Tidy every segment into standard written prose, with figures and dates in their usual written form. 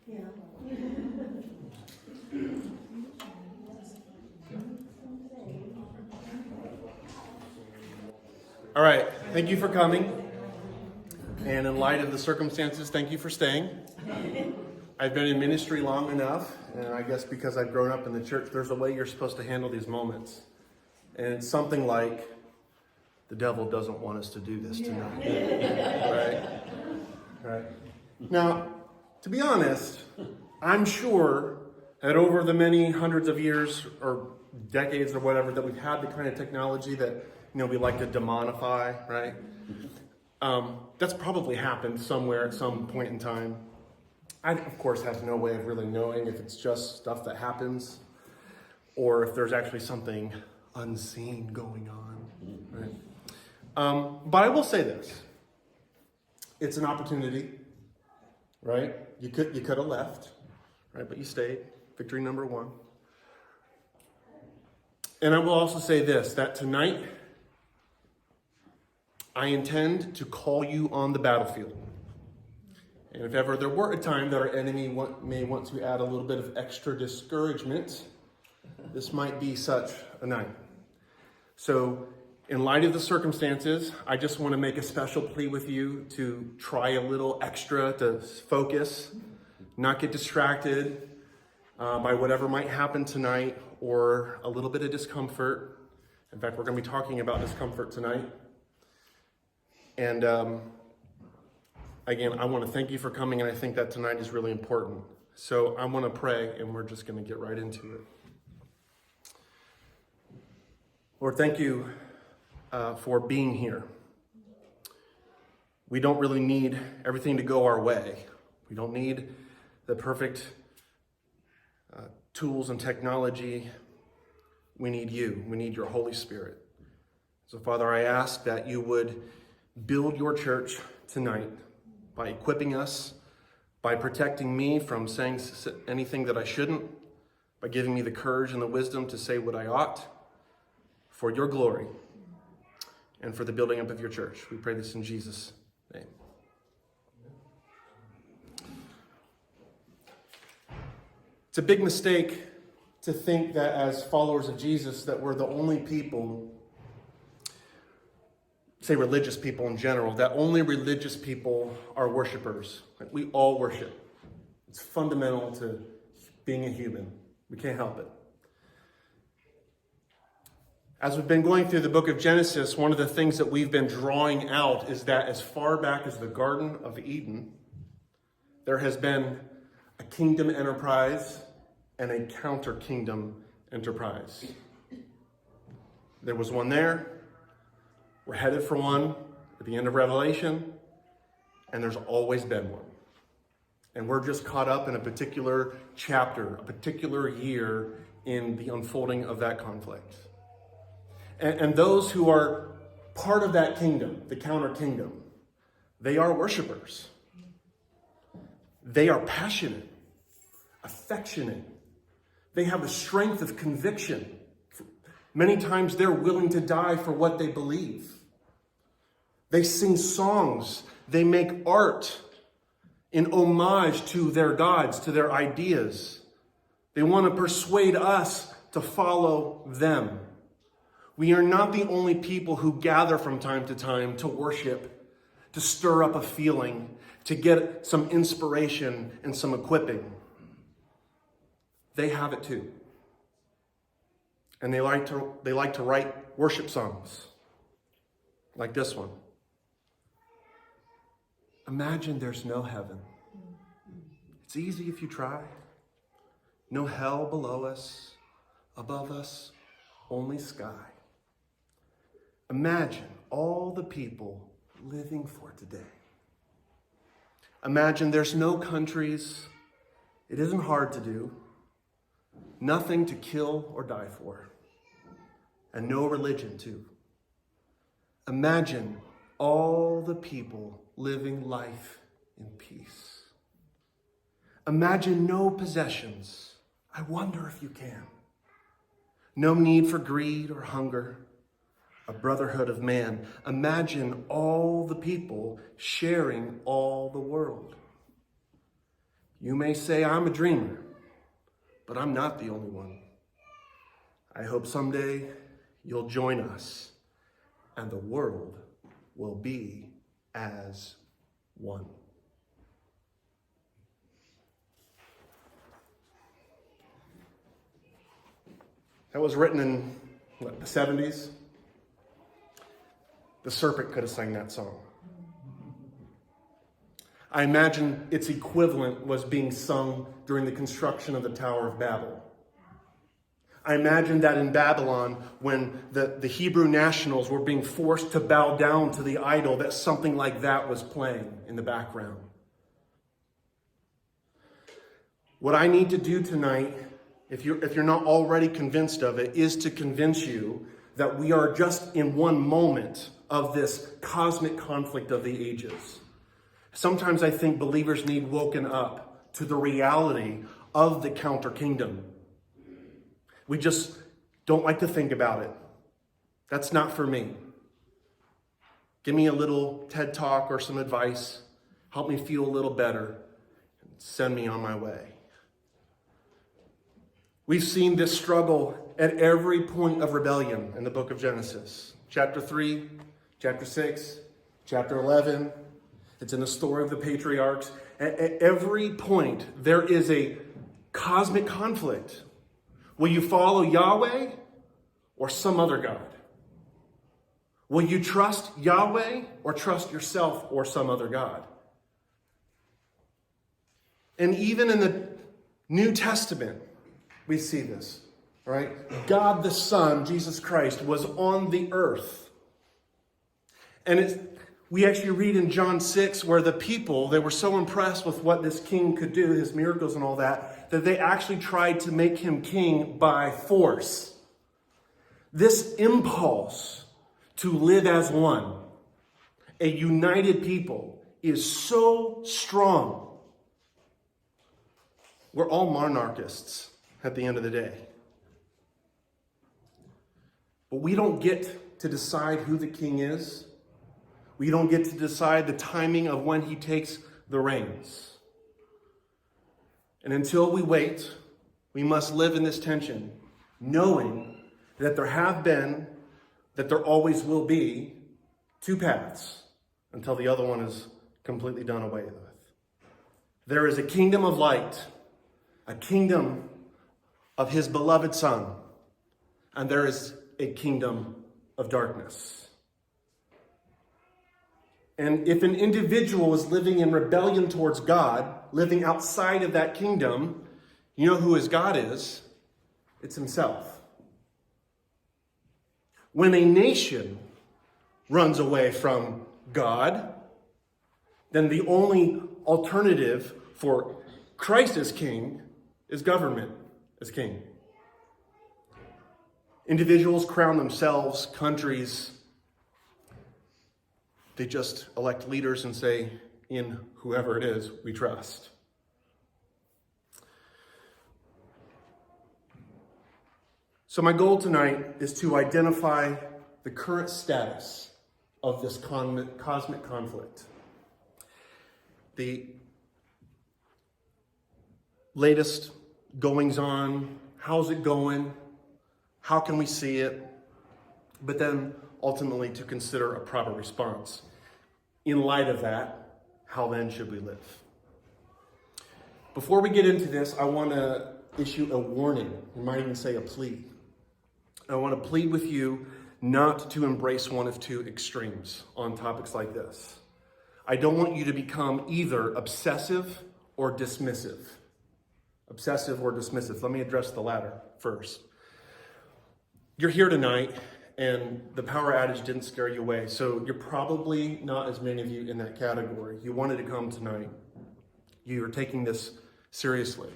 Yeah. All right, thank you for coming. And in light of the circumstances, thank you for staying. I've been in ministry long enough, and I guess because I've grown up in the church, there's a way you're supposed to handle these moments. And it's something like, the devil doesn't want us to do this tonight. Right? Now, to be honest, I'm sure that over the many hundreds of years or decades or whatever that we've had the kind of technology that we like to demonify, right? That's probably happened somewhere at some point in time. I, of course, have no way of really knowing if it's just stuff that happens or if there's actually something unseen going on, right? But I will say this. It's an opportunity, right? You could have left, right? But you stayed. Victory number one. And I will also say this, that tonight, I intend to call you on the battlefield. And if ever there were a time that our enemy may want to add a little bit of extra discouragement, this might be such a night. So, in light of the circumstances, I just want to make a special plea with you to try a little extra to focus, not get distracted by whatever might happen tonight or a little bit of discomfort. In fact, we're going to be talking about discomfort tonight. And again, I want to thank you for coming, and I think that tonight is really important. So I want to pray, and we're just going to get right into it. Lord, thank you for being here. We don't really need everything to go our way. We don't need the perfect tools and technology. We need you. We need your Holy Spirit. So, Father, I ask that you would build your church tonight by equipping us, by protecting me from saying anything that I shouldn't, by giving me the courage and the wisdom to say what I ought, for your glory and for the building up of your church. We pray this in Jesus' name. It's a big mistake to think that as followers of Jesus that we're the only people, say religious people in general, that only religious people are worshipers. Like, we all worship. It's fundamental to being a human. We can't help it. As we've been going through the book of Genesis, one of the things that we've been drawing out is that as far back as the Garden of Eden, there has been a kingdom enterprise and a counter-kingdom enterprise. There was one there. We're headed for one at the end of Revelation, and there's always been one. And we're just caught up in a particular chapter, a particular year in the unfolding of that conflict. And those who are part of that kingdom, the counter kingdom, they are worshipers. They are passionate, affectionate. They have a strength of conviction. Many times they're willing to die for what they believe. They sing songs. They make art in homage to their gods, to their ideas. They want to persuade us to follow them. We are not the only people who gather from time to time to worship, to stir up a feeling, to get some inspiration and some equipping. They have it too. And they like to write worship songs like this one. Imagine there's no heaven. It's easy if you try. No hell below us, above us, only sky. Imagine all the people living for today. Imagine there's no countries. It isn't hard to do. Nothing to kill or die for. And no religion too. Imagine all the people living life in peace. Imagine no possessions. I wonder if you can. No need for greed or hunger. A brotherhood of man. Imagine all the people sharing all the world. You may say I'm a dreamer, but I'm not the only one. I hope someday you'll join us and the world will be as one. That was written in the 70s. The Serpent could have sang that song. I imagine its equivalent was being sung during the construction of the Tower of Babel. I imagine that in Babylon, when the Hebrew nationals were being forced to bow down to the idol, that something like that was playing in the background. What I need to do tonight, if you're not already convinced of it, is to convince you that we are just in one moment of this cosmic conflict of the ages. Sometimes I think believers need woken up to the reality of the counter kingdom. We just don't like to think about it. That's not for me. Give me a little TED talk or some advice. Help me feel a little better. And send me on my way. We've seen this struggle at every point of rebellion in the book of Genesis. Chapter 3, chapter 6, chapter 11. It's in the story of the patriarchs. At every point, there is a cosmic conflict. Will you follow Yahweh or some other God? Will you trust Yahweh or trust yourself or some other God? And even in the New Testament, we see this, right? God the Son, Jesus Christ, was on the earth. And we actually read in John 6 where the people, they were so impressed with what this king could do, his miracles and all that they actually tried to make him king by force. This impulse to live as one, a united people, is so strong. We're all monarchists at the end of the day. But we don't get to decide who the king is. We don't get to decide the timing of when he takes the reins. And until we wait, we must live in this tension, knowing that there have been, that there always will be, two paths until the other one is completely done away with. There is a kingdom of light, a kingdom of his beloved Son, and there is a kingdom of darkness. And if an individual is living in rebellion towards God, living outside of that kingdom, you know who his God is? It's himself. When a nation runs away from God, then the only alternative for Christ as king is government as king. Individuals crown themselves, countries, they just elect leaders and say, in whoever it is, we trust. So my goal tonight is to identify the current status of this cosmic conflict. The latest goings on, how's it going? How can we see it? But then ultimately to consider a proper response. In light of that, how then should we live? Before we get into this, I want to issue a warning. We might even say a plea. I want to plead with you not to embrace one of two extremes on topics like this. I don't want you to become either obsessive or dismissive. Obsessive or dismissive. Let me address the latter first. You're here tonight and the power outage didn't scare you away, so you're probably not as many of you in that category. You wanted to come tonight. You are taking this seriously.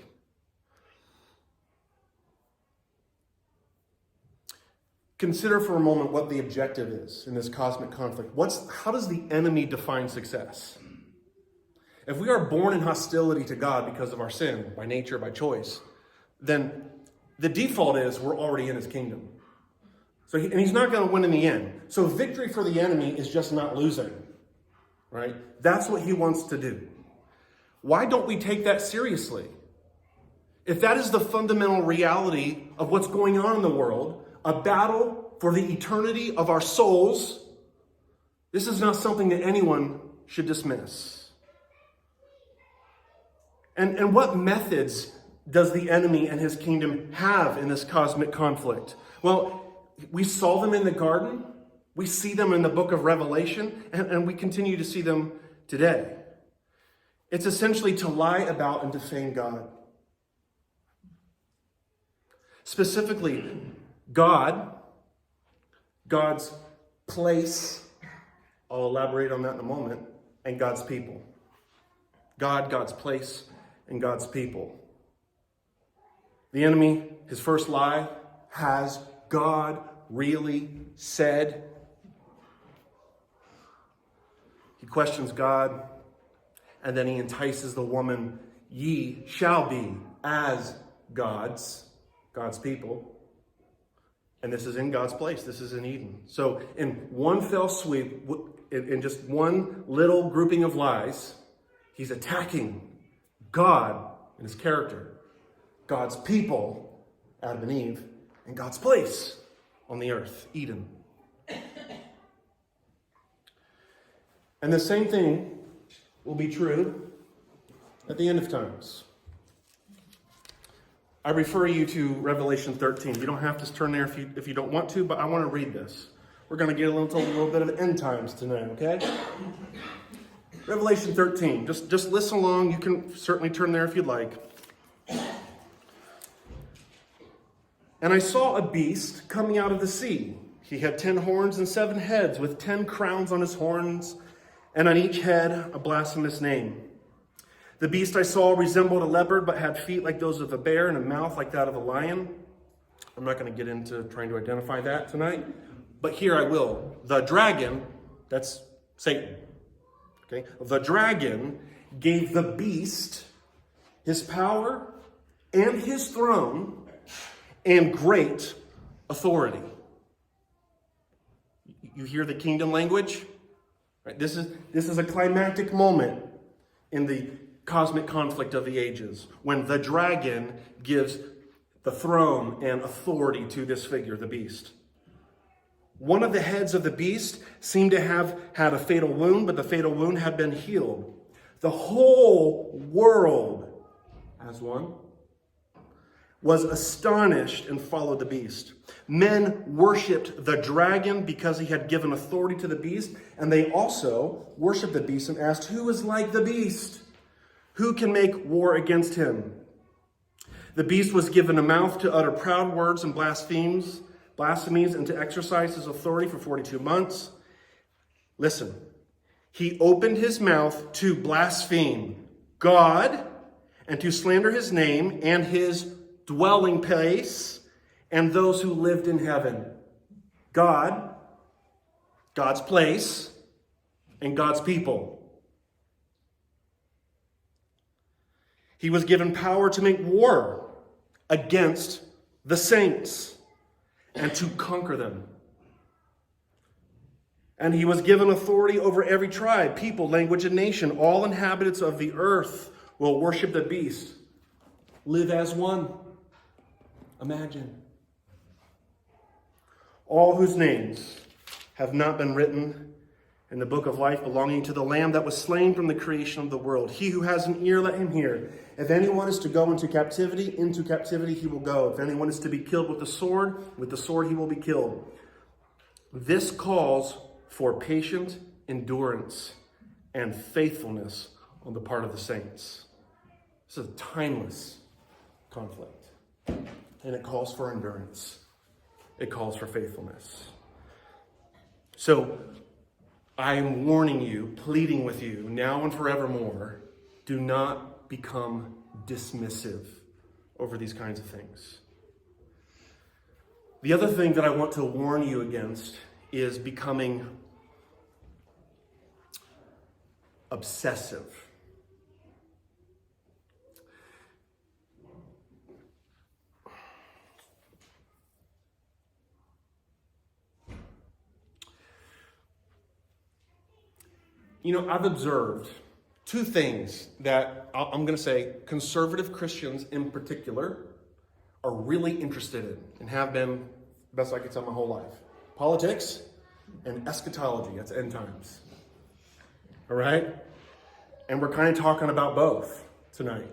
Consider for a moment what the objective is in this cosmic conflict. How does the enemy define success? If we are born in hostility to God because of our sin, by nature, by choice, then the default is we're already in his kingdom. And he's not going to win in the end. So victory for the enemy is just not losing, right? That's what he wants to do. Why don't we take that seriously? If that is the fundamental reality of what's going on in the world, a battle for the eternity of our souls, this is not something that anyone should dismiss. And what methods does the enemy and his kingdom have in this cosmic conflict? Well, we saw them in the garden, we see them in the book of Revelation, and we continue to see them today. It's essentially to lie about and defame God. Specifically, God's place, I'll elaborate on that in a moment, and God's people. God's place, and God's people. The enemy, his first lie, has God really said? He questions God, and then he entices the woman, ye shall be as God's people. And this is in God's place. This is in Eden. So in one fell sweep, in just one little grouping of lies, he's attacking God and his character, God's people, Adam and Eve, and God's place on the earth, Eden. And the same thing will be true at the end of times. I refer you to Revelation 13. You don't have to turn there if you don't want to, but I want to read this. We're going to get a little bit of end times tonight, okay? Revelation 13. Just listen along. You can certainly turn there if you'd like. And I saw a beast coming out of the sea. He had 10 horns and 7 heads, with 10 crowns on his horns, and on each head a blasphemous name. The beast I saw resembled a leopard, but had feet like those of a bear and a mouth like that of a lion. I'm not going to get into trying to identify that tonight, but here I will. The dragon, that's Satan. Okay? The dragon gave the beast his power and his throne and great authority. You hear the kingdom language? Right? This is a climactic moment in the cosmic conflict of the ages, when the dragon gives the throne and authority to this figure, the beast. One of the heads of the beast seemed to have had a fatal wound, but the fatal wound had been healed. The whole world, as one, was astonished and followed the beast. Men worshipped the dragon because he had given authority to the beast, and they also worshipped the beast and asked, who is like the beast? Who can make war against him? The beast was given a mouth to utter proud words and blasphemies, and to exercise his authority for 42 months. Listen, he opened his mouth to blaspheme God and to slander his name and his dwelling place and those who lived in heaven. God's place, and God's people. He was given power to make war against the saints and to conquer them. And he was given authority over every tribe, people, language, and nation. All inhabitants of the earth will worship the beast. Live as one. Imagine. All whose names have not been written in the book of life belonging to the Lamb that was slain from the creation of the world. He who has an ear, let him hear. If anyone is to go into captivity he will go. If anyone is to be killed with the sword he will be killed. This calls for patient endurance and faithfulness on the part of the saints. This is a timeless conflict. And it calls for endurance. It calls for faithfulness. So, I am warning you, pleading with you, now and forevermore, do not become dismissive over these kinds of things. The other thing that I want to warn you against is becoming obsessive. You know, I've observed two things that I'm going to say conservative Christians in particular are really interested in and have been, best I could tell, my whole life. Politics and eschatology. That's end times. All right? And we're kind of talking about both tonight.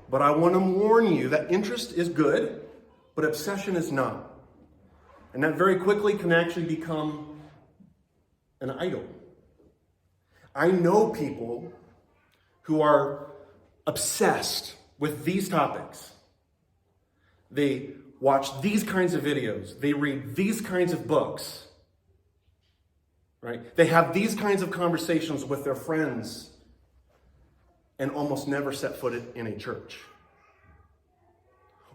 But I want to warn you that interest is good, but obsession is not. And that very quickly can actually become an idol. I know people who are obsessed with these topics. They watch these kinds of videos. They read these kinds of books. Right? They have these kinds of conversations with their friends and almost never set foot in a church.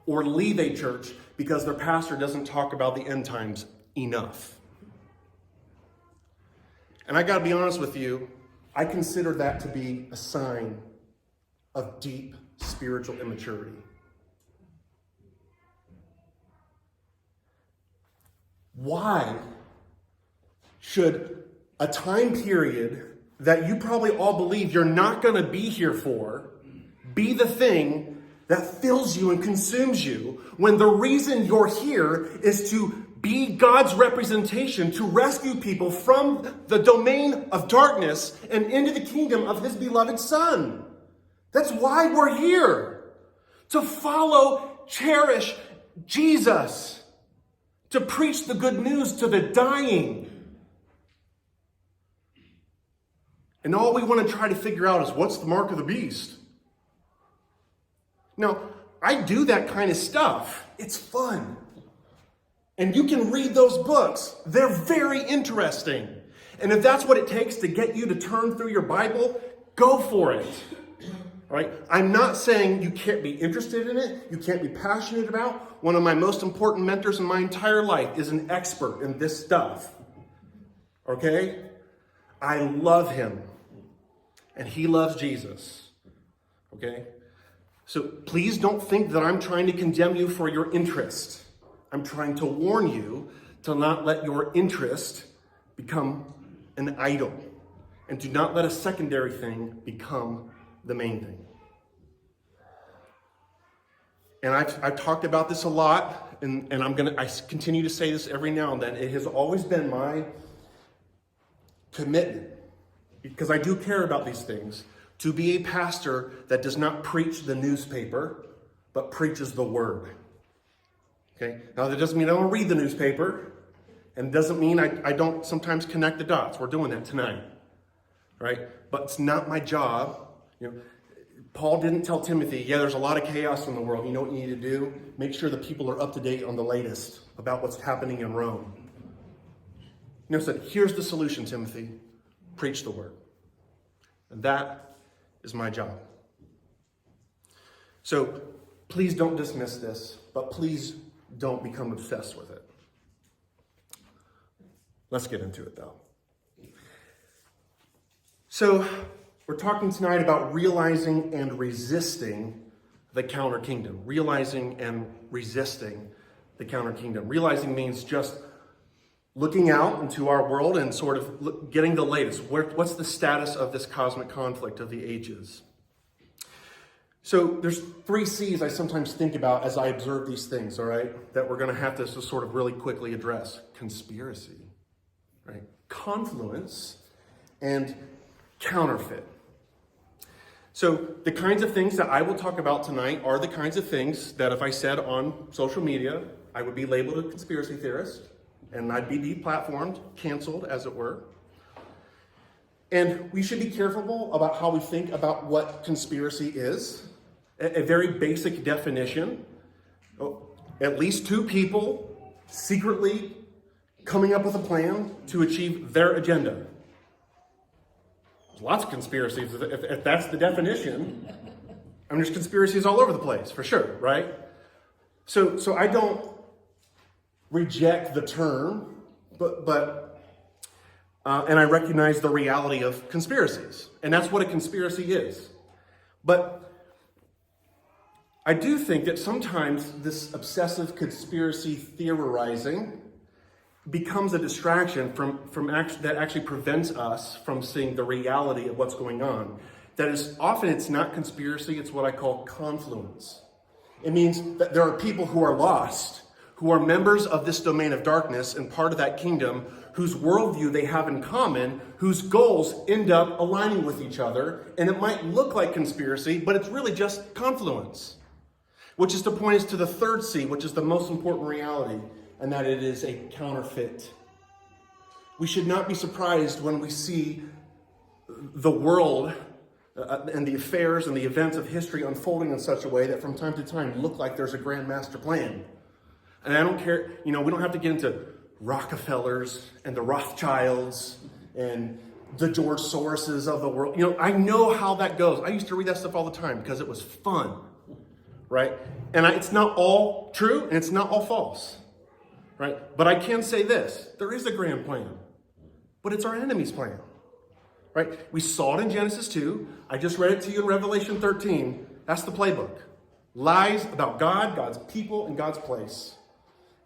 Or leave a church because their pastor doesn't talk about the end times enough. And I got to be honest with you, I consider that to be a sign of deep spiritual immaturity. Why should a time period that you probably all believe you're not going to be here for be the thing that fills you and consumes you, when the reason you're here is to be God's representation, to rescue people from the domain of darkness and into the kingdom of his beloved Son? That's why we're here. To follow, cherish Jesus. To preach the good news to the dying. And all we want to try to figure out is, what's the mark of the beast? Now, I do that kind of stuff. It's fun. And you can read those books. They're very interesting. And if that's what it takes to get you to turn through your Bible, go for it. All right? I'm not saying you can't be interested in it, you can't be passionate about. One of my most important mentors in my entire life is an expert in this stuff. Okay? I love him. And he loves Jesus. Okay? So please don't think that I'm trying to condemn you for your interest. I'm trying to warn you to not let your interest become an idol. And do not let a secondary thing become the main thing. And I've talked about this a lot, and I continue to say this every now and then. It has always been my commitment, because I do care about these things, to be a pastor that does not preach the newspaper, but preaches the word. Okay? Now, that doesn't mean I don't read the newspaper, and doesn't mean I don't sometimes connect the dots. We're doing that tonight. Right? But it's not my job. You know, Paul didn't tell Timothy, yeah, there's a lot of chaos in the world. You know what you need to do? Make sure the people are up to date on the latest about what's happening in Rome. You know, said, here's the solution, Timothy. Preach the word. And that is my job. So please don't dismiss this, but please don't become obsessed with it. Let's get into it, though. So we're talking tonight about realizing and resisting the counter kingdom. Realizing and resisting the counter kingdom. Realizing means just looking out into our world and sort of getting the latest. What's the status of this cosmic conflict of the ages? So there's 3 C's I sometimes think about as I observe these things, all right, that we're going to have to sort of really quickly address. Conspiracy, right? Confluence and counterfeit. So the kinds of things that I will talk about tonight are the kinds of things that if I said on social media, I would be labeled a conspiracy theorist, and I'd be deplatformed, canceled, as it were. And we should be careful about how we think about what conspiracy is. A very basic definition. At least 2 people secretly coming up with a plan to achieve their agenda. There's lots of conspiracies. If that's the definition, I mean, there's conspiracies all over the place, for sure, right? So I don't reject the term, but and I recognize the reality of conspiracies, and that's what a conspiracy is. But I do think that sometimes this obsessive conspiracy theorizing becomes a distraction from that actually prevents us from seeing the reality of what's going on. that is often it's not conspiracy, it's what I call confluence. It means that there are people who are lost, who are members of this domain of darkness and part of that kingdom, whose worldview they have in common, whose goals end up aligning with each other. And it might look like conspiracy, but it's really just confluence. Which is to point us to the third C, which is the most important reality, and that it is a counterfeit. We should not be surprised when we see the world and the affairs and the events of history unfolding in such a way that from time to time look like there's a grand master plan. And I don't care, we don't have to get into Rockefellers and the Rothschilds and the George Soroses of the world. I know how that goes. I used to read that stuff all the time because it was fun, right? And it's not all true and it's not all false, right? But I can say this, there is a grand plan, but it's our enemy's plan, right? We saw it in Genesis 2. I just read it to you in Revelation 13. That's the playbook. Lies about God, God's people, and God's place.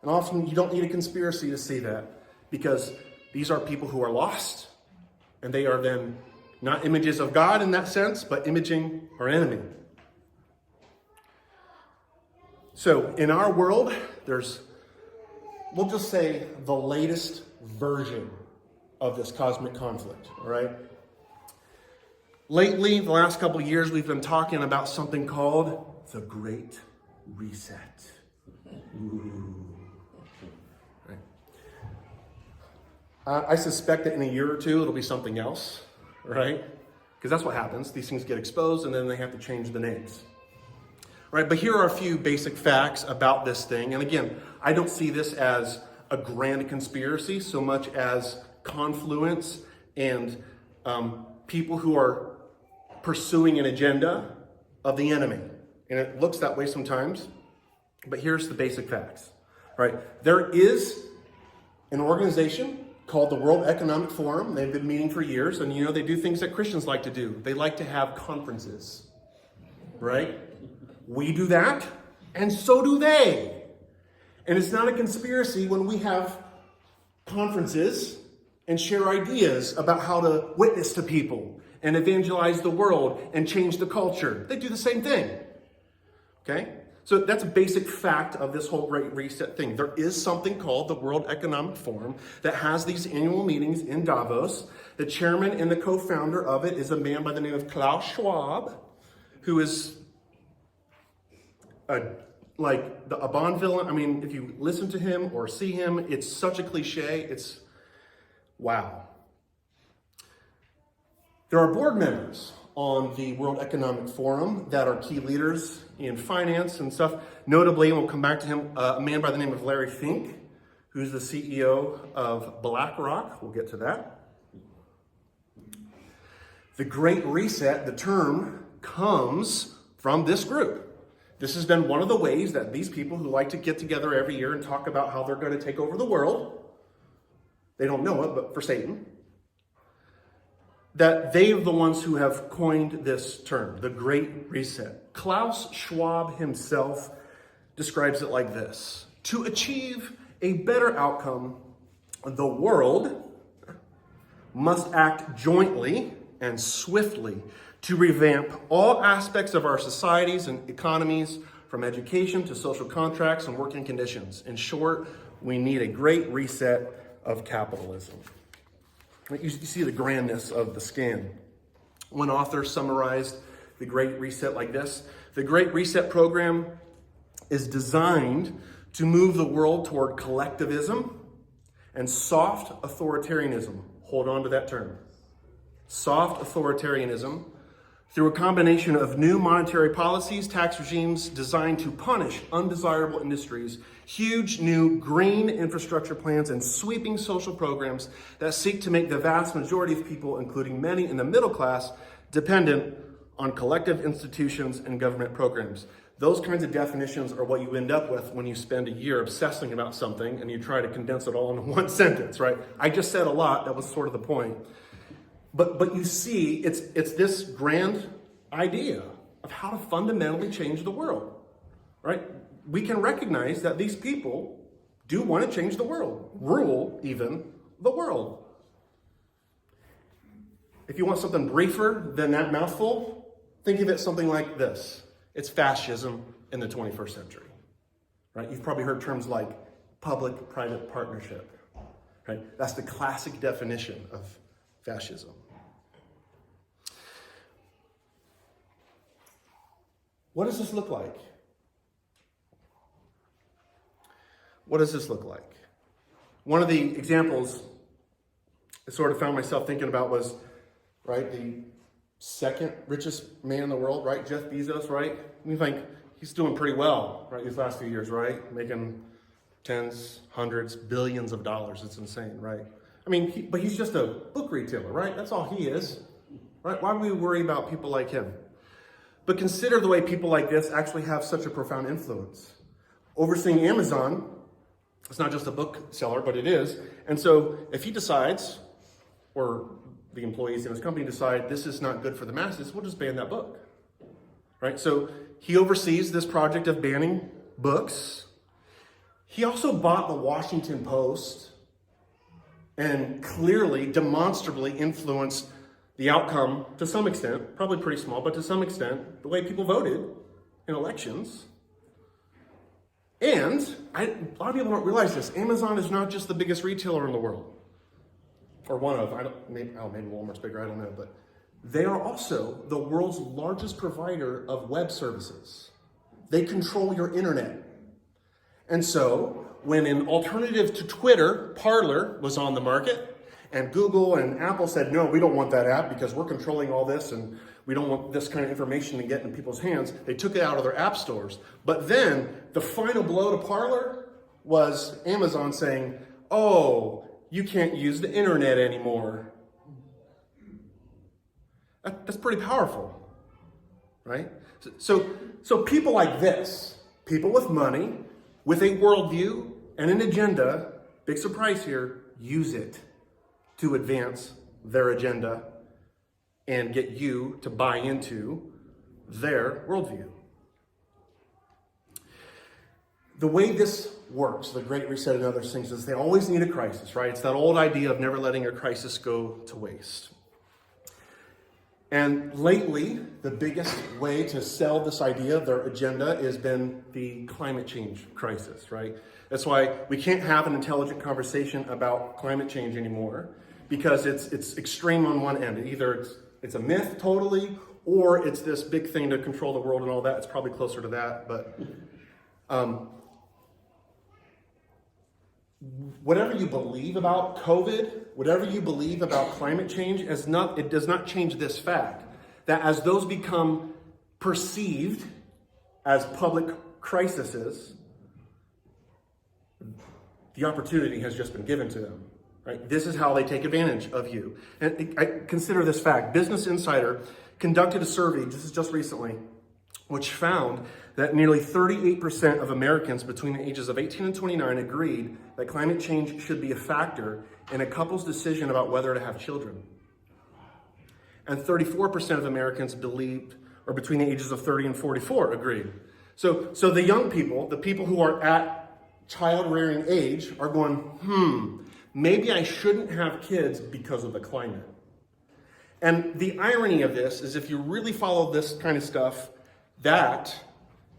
And often you don't need a conspiracy to see that, because these are people who are lost, and they are then not images of God in that sense, but imaging our enemy. So in our world, there's, we'll just say, the latest version of this cosmic conflict, all right? Lately, the last couple of years, we've been talking about something called the Great Reset. Ooh. I suspect that in a year or two, it'll be something else, right? Because that's what happens. These things get exposed, and then they have to change the names. Right, but here are a few basic facts about this thing. And again, I don't see this as a grand conspiracy so much as confluence and people who are pursuing an agenda of the enemy. And it looks that way sometimes, but here's the basic facts. Right, there is an organization called the World Economic Forum. They've been meeting for years, and they do things that Christians like to do. They like to have conferences, right? We do that, and so do they. And it's not a conspiracy when we have conferences and share ideas about how to witness to people and evangelize the world and change the culture. They do the same thing, okay? So that's a basic fact of this whole Great Reset thing. There is something called the World Economic Forum that has these annual meetings in Davos. The chairman and the co-founder of it is a man by the name of Klaus Schwab, who is like a Bond villain. I mean, if you listen to him or see him, it's such a cliche. It's wow. There are board members on the World Economic Forum that are key leaders in finance and stuff. Notably, and we'll come back to him, a man by the name of Larry Fink, who's the CEO of BlackRock. We'll get to that. The Great Reset, the term, comes from this group. This has been one of the ways that these people who like to get together every year and talk about how they're going to take over the world, they don't know it, but for Satan, that they are the ones who have coined this term, the Great Reset. Klaus Schwab himself describes it like this: to achieve a better outcome, the world must act jointly and swiftly to revamp all aspects of our societies and economies, from education to social contracts and working conditions. In short, we need a great reset of capitalism. You see the grandness of the scan. One author summarized the Great Reset like this: the Great Reset program is designed to move the world toward collectivism and soft authoritarianism. Hold on to that term. Soft authoritarianism, through a combination of new monetary policies, tax regimes designed to punish undesirable industries, huge new green infrastructure plans, and sweeping social programs that seek to make the vast majority of people, including many in the middle class, dependent on collective institutions and government programs. Those kinds of definitions are what you end up with when you spend a year obsessing about something and you try to condense it all into one sentence, right? I just said a lot. That was sort of the point. But you see, it's this grand idea of how to fundamentally change the world, right? We can recognize that these people do want to change the world, rule even the world. If you want something briefer than that mouthful, think of it something like this. It's fascism in the 21st century, right? You've probably heard terms like public-private partnership, right? That's the classic definition of fascism. What does this look like? What does this look like? One of the examples I sort of found myself thinking about was, right, the second richest man in the world, right? Jeff Bezos, right? We think he's doing pretty well, right, these last few years, right? Making tens, hundreds, billions of dollars. It's insane, right? I mean, but he's just a book retailer, right? That's all he is, right? Why do we worry about people like him? But consider the way people like this actually have such a profound influence. Overseeing Amazon, it's not just a bookseller, but it is. And so if he decides, or the employees in his company decide this is not good for the masses, we'll just ban that book, right? So he oversees this project of banning books. He also bought the Washington Post and clearly, demonstrably influenced the outcome to some extent, probably pretty small, but to some extent, the way people voted in elections. And a lot of people don't realize this. Amazon is not just the biggest retailer in the world. Or one of, maybe Walmart's bigger, I don't know. But they are also the world's largest provider of web services. They control your internet. And so, when an alternative to Twitter, Parler, was on the market, and Google and Apple said, no, we don't want that app because we're controlling all this and we don't want this kind of information to get in people's hands. They took it out of their app stores. But then the final blow to Parler was Amazon saying, oh, you can't use the internet anymore. That's pretty powerful, right? So people like this, people with money, with a worldview and an agenda, big surprise here, use it to advance their agenda and get you to buy into their worldview. The way this works, the Great Reset and other things, is they always need a crisis, right? It's that old idea of never letting a crisis go to waste. And lately, the biggest way to sell this idea, their agenda, has been the climate change crisis, right? That's why we can't have an intelligent conversation about climate change anymore, because it's extreme on one end. Either it's a myth totally, or it's this big thing to control the world and all that. It's probably closer to that, but whatever you believe about COVID, whatever you believe about climate change, it does not change this fact that as those become perceived as public crises, the opportunity has just been given to them. Right? This is how they take advantage of you. And I consider this fact. Business Insider conducted a survey just recently, which found that nearly 38% of Americans between the ages of 18 and 29 agreed that climate change should be a factor in a couple's decision about whether to have children. And 34% of Americans believed, or between the ages of 30 and 44, agreed. So the young people, the people who are at child-rearing age, are going, maybe I shouldn't have kids because of the climate. And the irony of this is, if you really follow this kind of stuff, that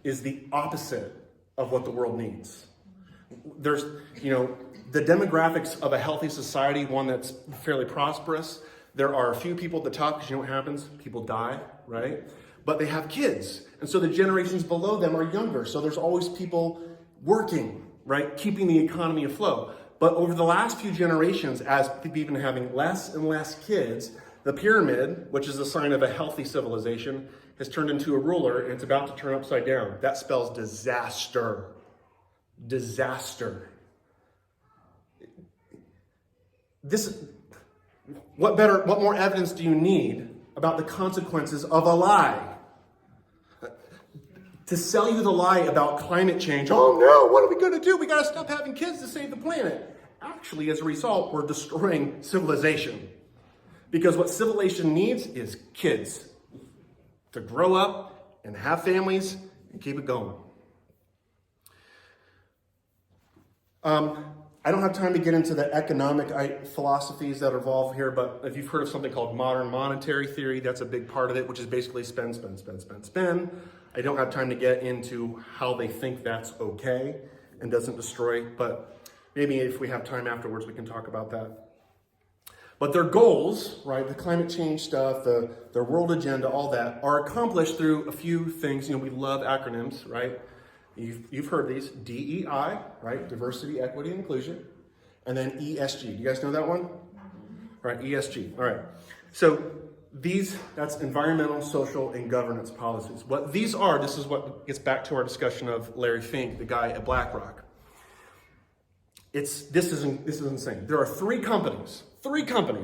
is the opposite of what the world needs. There's, the demographics of a healthy society, one that's fairly prosperous, there are a few people at the top, because you know what happens? People die, right? But they have kids. And so the generations below them are younger. So there's always people working, right? Keeping the economy afloat. But over the last few generations, as people have been having less and less kids, the pyramid, which is a sign of a healthy civilization, has turned into a ruler, and it's about to turn upside down. That spells disaster. Disaster. What more evidence do you need about the consequences of a lie? To sell you the lie about climate change. Oh no, what are we going to do? We got to stop having kids to save the planet. Actually, as a result, we're destroying civilization. Because what civilization needs is kids to grow up and have families and keep it going. I I don't have time to get into the economic philosophies that are involved here, but if you've heard of something called modern monetary theory, that's a big part of it, which is basically spend, spend, spend, spend, spend. I don't have time to get into how they think that's okay and doesn't destroy, but maybe if we have time afterwards, we can talk about that. But their goals, right, the climate change stuff, their world agenda, all that, are accomplished through a few things. We love acronyms, right? You've heard these, DEI, right? Diversity, equity, and inclusion. And then ESG. Do you guys know that one? All right, ESG. All right. So that's environmental, social, and governance policies. What these are, this is what gets back to our discussion of Larry Fink, the guy at BlackRock. This is insane. There are three companies,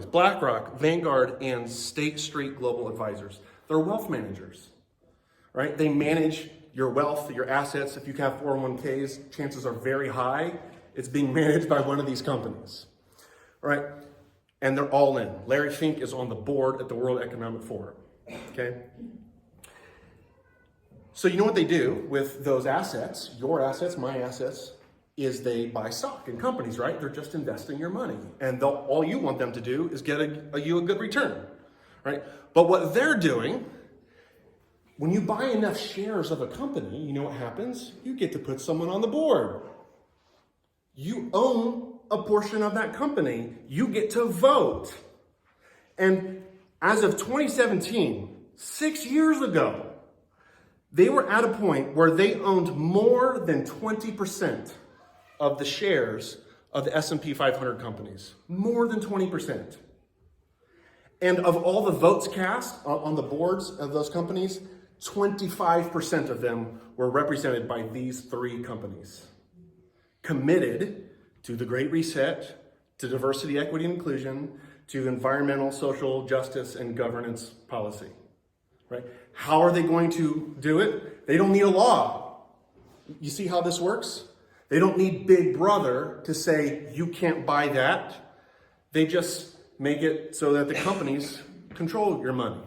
BlackRock, Vanguard, and State Street Global Advisors. They're wealth managers, right? They manage your wealth, your assets. If you have 401ks, chances are very high it's being managed by one of these companies, right? And they're all in. Larry Fink is on the board at the World Economic Forum, okay? So you know what they do with those assets, your assets, my assets, is they buy stock in companies, right? They're just investing your money. And all you want them to do is get you a good return, right? But what they're doing, when you buy enough shares of a company, you know what happens? You get to put someone on the board. You own a portion of that company. You get to vote. And as of 2017, 6 years ago, they were at a point where they owned more than 20% of the shares of the S&P 500 companies. More than 20%. And of all the votes cast on the boards of those companies, 25% of them were represented by these three companies. Committed to the Great Reset, to diversity, equity, and inclusion, to environmental, social justice, and governance policy. Right? How are they going to do it? They don't need a law. You see how this works? They don't need Big Brother to say, you can't buy that. They just make it so that the companies control your money.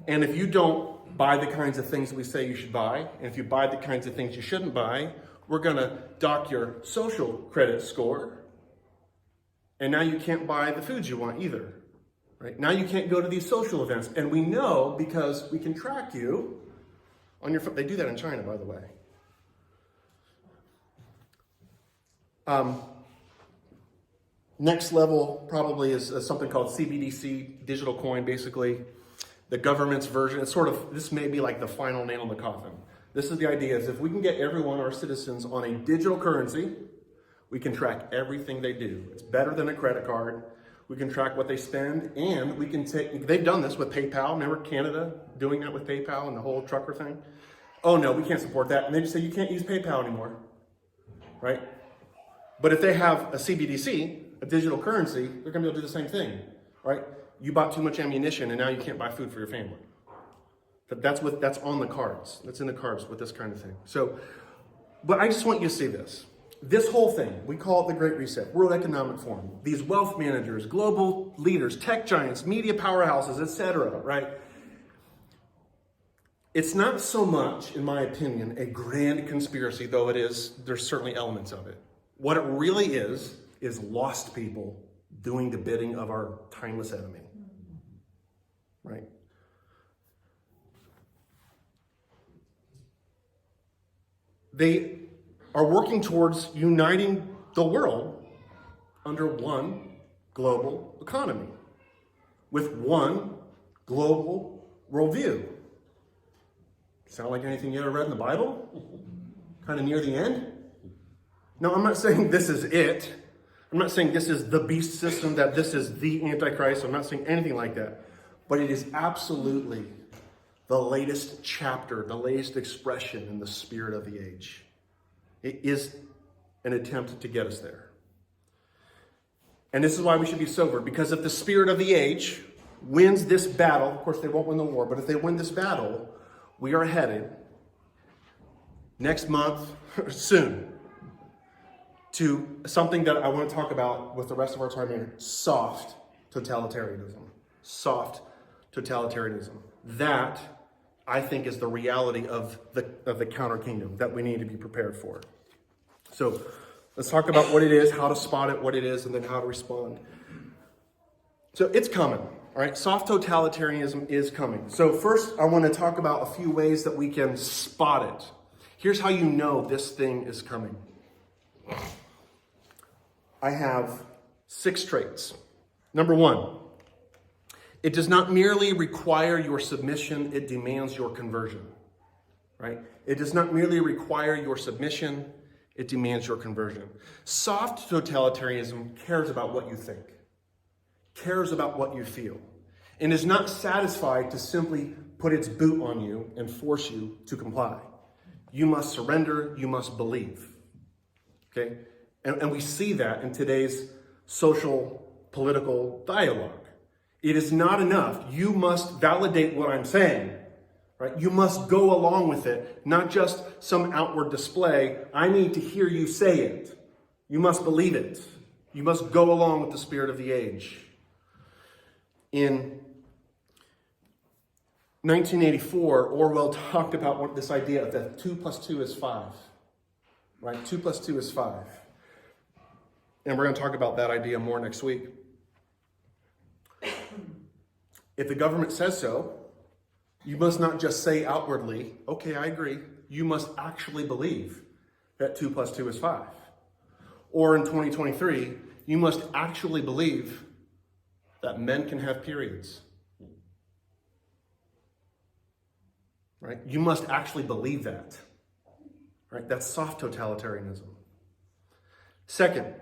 And if you don't buy the kinds of things we say you should buy, and if you buy the kinds of things you shouldn't buy, we're going to dock your social credit score. And now you can't buy the foods you want either. Right? Now you can't go to these social events. And we know because we can track you on your phone. They do that in China, by the way. Next level probably is something called CBDC, digital coin, basically. The government's version. It's this may be like the final nail in the coffin. This is the idea, is if we can get everyone, our citizens, on a digital currency, we can track everything they do. It's better than a credit card. We can track what they spend, and we can they've done this with PayPal. Remember Canada doing that with PayPal and the whole trucker thing? Oh no, we can't support that. And they just say, you can't use PayPal anymore, right? But if they have a CBDC, a digital currency, they're gonna be able to do the same thing, right? You bought too much ammunition and now you can't buy food for your family. That's on the cards. That's in the cards with this kind of thing. So, but I just want you to see this. This whole thing, we call it the Great Reset, World Economic Forum. These wealth managers, global leaders, tech giants, media powerhouses, etc., right? It's not so much, in my opinion, a grand conspiracy, though there's certainly elements of it. What it really is lost people doing the bidding of our timeless enemy, right? They are working towards uniting the world under one global economy with one global worldview. Sound like anything you ever read in the Bible? Kind of near the end? No, I'm not saying this is it. I'm not saying this is the beast system, that this is the Antichrist. I'm not saying anything like that. But it is absolutely the latest chapter, the latest expression in the spirit of the age. It is an attempt to get us there. And this is why we should be sober, because if the spirit of the age wins this battle, of course they won't win the war, but if they win this battle, we are headed next month, soon, to something that I want to talk about with the rest of our time here, soft totalitarianism. Soft totalitarianism. That, I think, is the reality of the counter kingdom that we need to be prepared for. So Let's talk about what it is, how to spot it, what it is, and then how to respond. So it's coming, all right? Soft totalitarianism is coming. So first, I want to talk about a few ways that we can spot it. Here's how you know this thing is coming. I have 6 traits. Number 1, it does not merely require your submission, it demands your conversion, right? It does not merely require your submission, it demands your conversion. Soft totalitarianism cares about what you think, cares about what you feel, and is not satisfied to simply put its boot on you and force you to comply. You must surrender, you must believe, okay? And we see that in today's social, political dialogue. It is not enough. You must validate what I'm saying, right? You must go along with it, not just some outward display. I need to hear you say it. You must believe it. You must go along with the spirit of the age. In 1984, Orwell talked about this idea that 2 + 2 is 5, right? 2 + 2 is 5. And we're going to talk about that idea more next week. If the government says so, you must not just say outwardly, okay, I agree. You must actually believe that 2 + 2 is 5. Or in 2023, you must actually believe that men can have periods. Right? You must actually believe that. Right? That's soft totalitarianism. Second,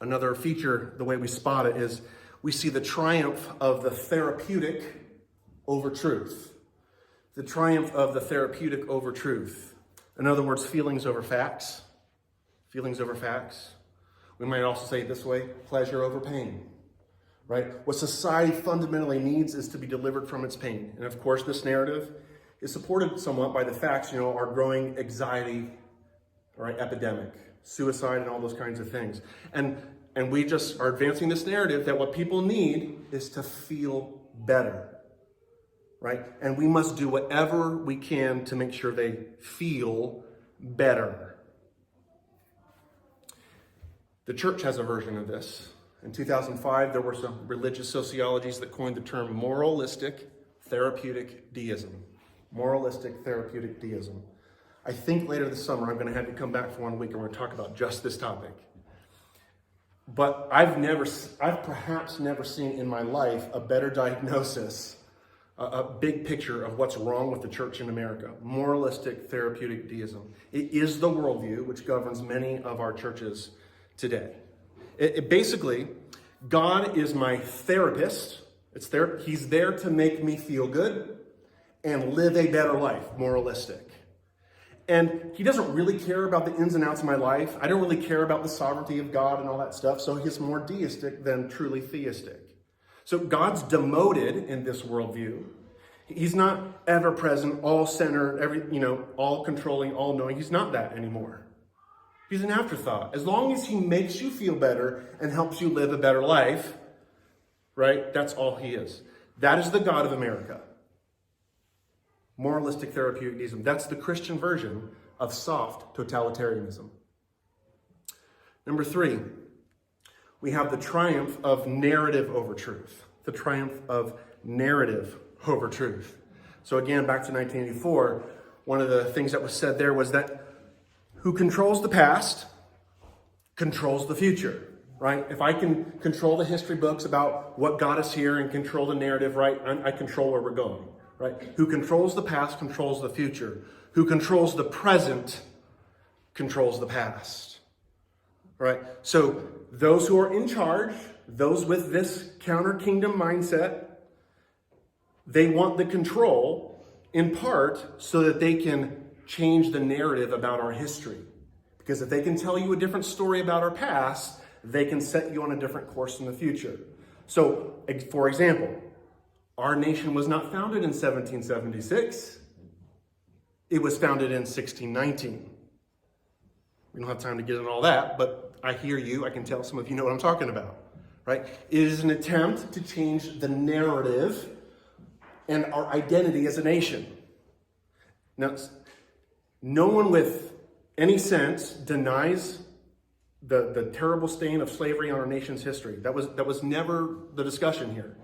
another feature, the way we spot it, is we see the triumph of the therapeutic over truth. The triumph of the therapeutic over truth. In other words, feelings over facts. Feelings over facts. We might also say it this way, pleasure over pain. Right? What society fundamentally needs is to be delivered from its pain. And of course, this narrative is supported somewhat by the facts, our growing anxiety, right, epidemic, suicide, and all those kinds of things. And we just are advancing this narrative that what people need is to feel better, right? And we must do whatever we can to make sure they feel better. The church has a version of this. In 2005, there were some religious sociologies that coined the term moralistic therapeutic deism. Moralistic therapeutic deism. I think later this summer, I'm going to have you come back for 1 week and we're going to talk about just this topic. But I've perhaps never seen in my life a better diagnosis, a big picture of what's wrong with the church in America. Moralistic therapeutic deism. It is the worldview which governs many of our churches today. It basically, God is my therapist. He's there to make me feel good and live a better life, moralistic. And he doesn't really care about the ins and outs of my life. I don't really care about the sovereignty of God and all that stuff. So he's more deistic than truly theistic. So God's demoted in this worldview. He's not ever present, all centered, all controlling, all knowing. He's not that anymore. He's an afterthought. As long as he makes you feel better and helps you live a better life, right? That's all he is. That is the God of America. Moralistic therapeutic deism. That's the Christian version of soft totalitarianism. Number 3, we have the triumph of narrative over truth. The triumph of narrative over truth. So again, back to 1984, one of the things that was said there was that who controls the past controls the future, right? If I can control the history books about what got us here and control the narrative, right, I control where we're going. Right? Who controls the past controls the future. Who controls the present controls the past. Right? So those who are in charge, those with this counter-kingdom mindset, they want the control in part so that they can change the narrative about our history. Because if they can tell you a different story about our past, they can set you on a different course in the future. So, for example, our nation was not founded in 1776. It was founded in 1619. We don't have time to get into all that, but I hear you. I can tell some of you know what I'm talking about, right? It is an attempt to change the narrative and our identity as a nation. Now, no one with any sense denies the terrible stain of slavery on our nation's history. That was never the discussion here.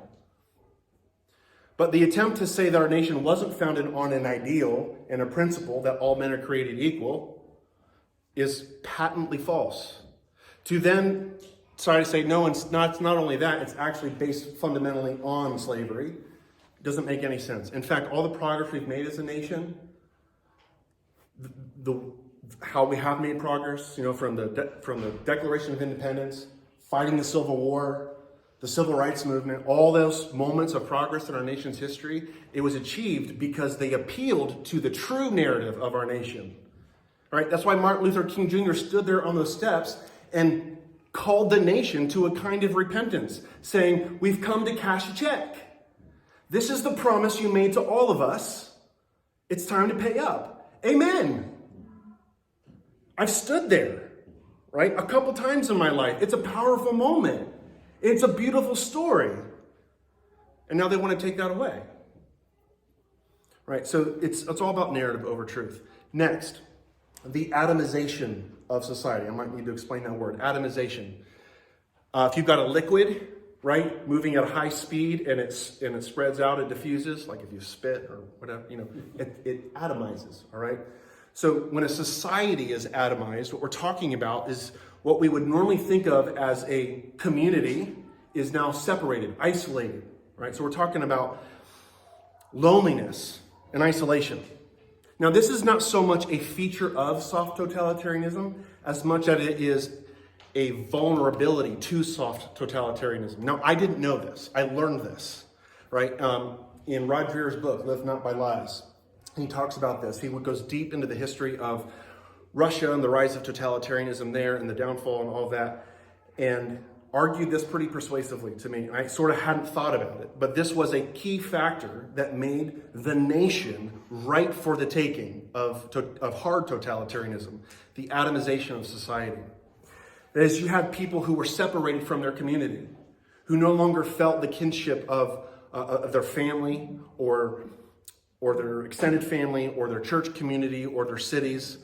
But the attempt to say that our nation wasn't founded on an ideal and a principle that all men are created equal is patently false. To then try to say, no, it's not only that, it's actually based fundamentally on slavery, doesn't make any sense. In fact, all the progress we've made as a nation, how we have made progress, from the Declaration of Independence, fighting the Civil War, the Civil Rights Movement, all those moments of progress in our nation's history, it was achieved because they appealed to the true narrative of our nation. Right? That's why Martin Luther King Jr. stood there on those steps and called the nation to a kind of repentance, saying, we've come to cash a check. This is the promise you made to all of us. It's time to pay up. Amen. I've stood there, right, a couple times in my life. It's a powerful moment. It's a beautiful story. And now they want to take that away. Right? So it's all about narrative over truth. Next, the atomization of society. I might need to explain that word, atomization. If you've got a liquid, right, moving at a high speed and it spreads out, it diffuses, like if you spit or whatever, it atomizes, all right? So when a society is atomized, what we're talking about is what we would normally think of as a community is now separated, isolated, right? So we're talking about loneliness and isolation. Now, this is not so much a feature of soft totalitarianism as much as it is a vulnerability to soft totalitarianism. Now, I didn't know this. I learned this, right? In Rod Dreher's book, Live Not by Lies, he talks about this. He goes deep into the history of Russia and the rise of totalitarianism there and the downfall and all that, and argued this pretty persuasively to me. I sort of hadn't thought about it, but this was a key factor that made the nation ripe for the taking of hard totalitarianism, the atomization of society. That is, you had people who were separated from their community, who no longer felt the kinship of their family or their extended family or their church community or their cities.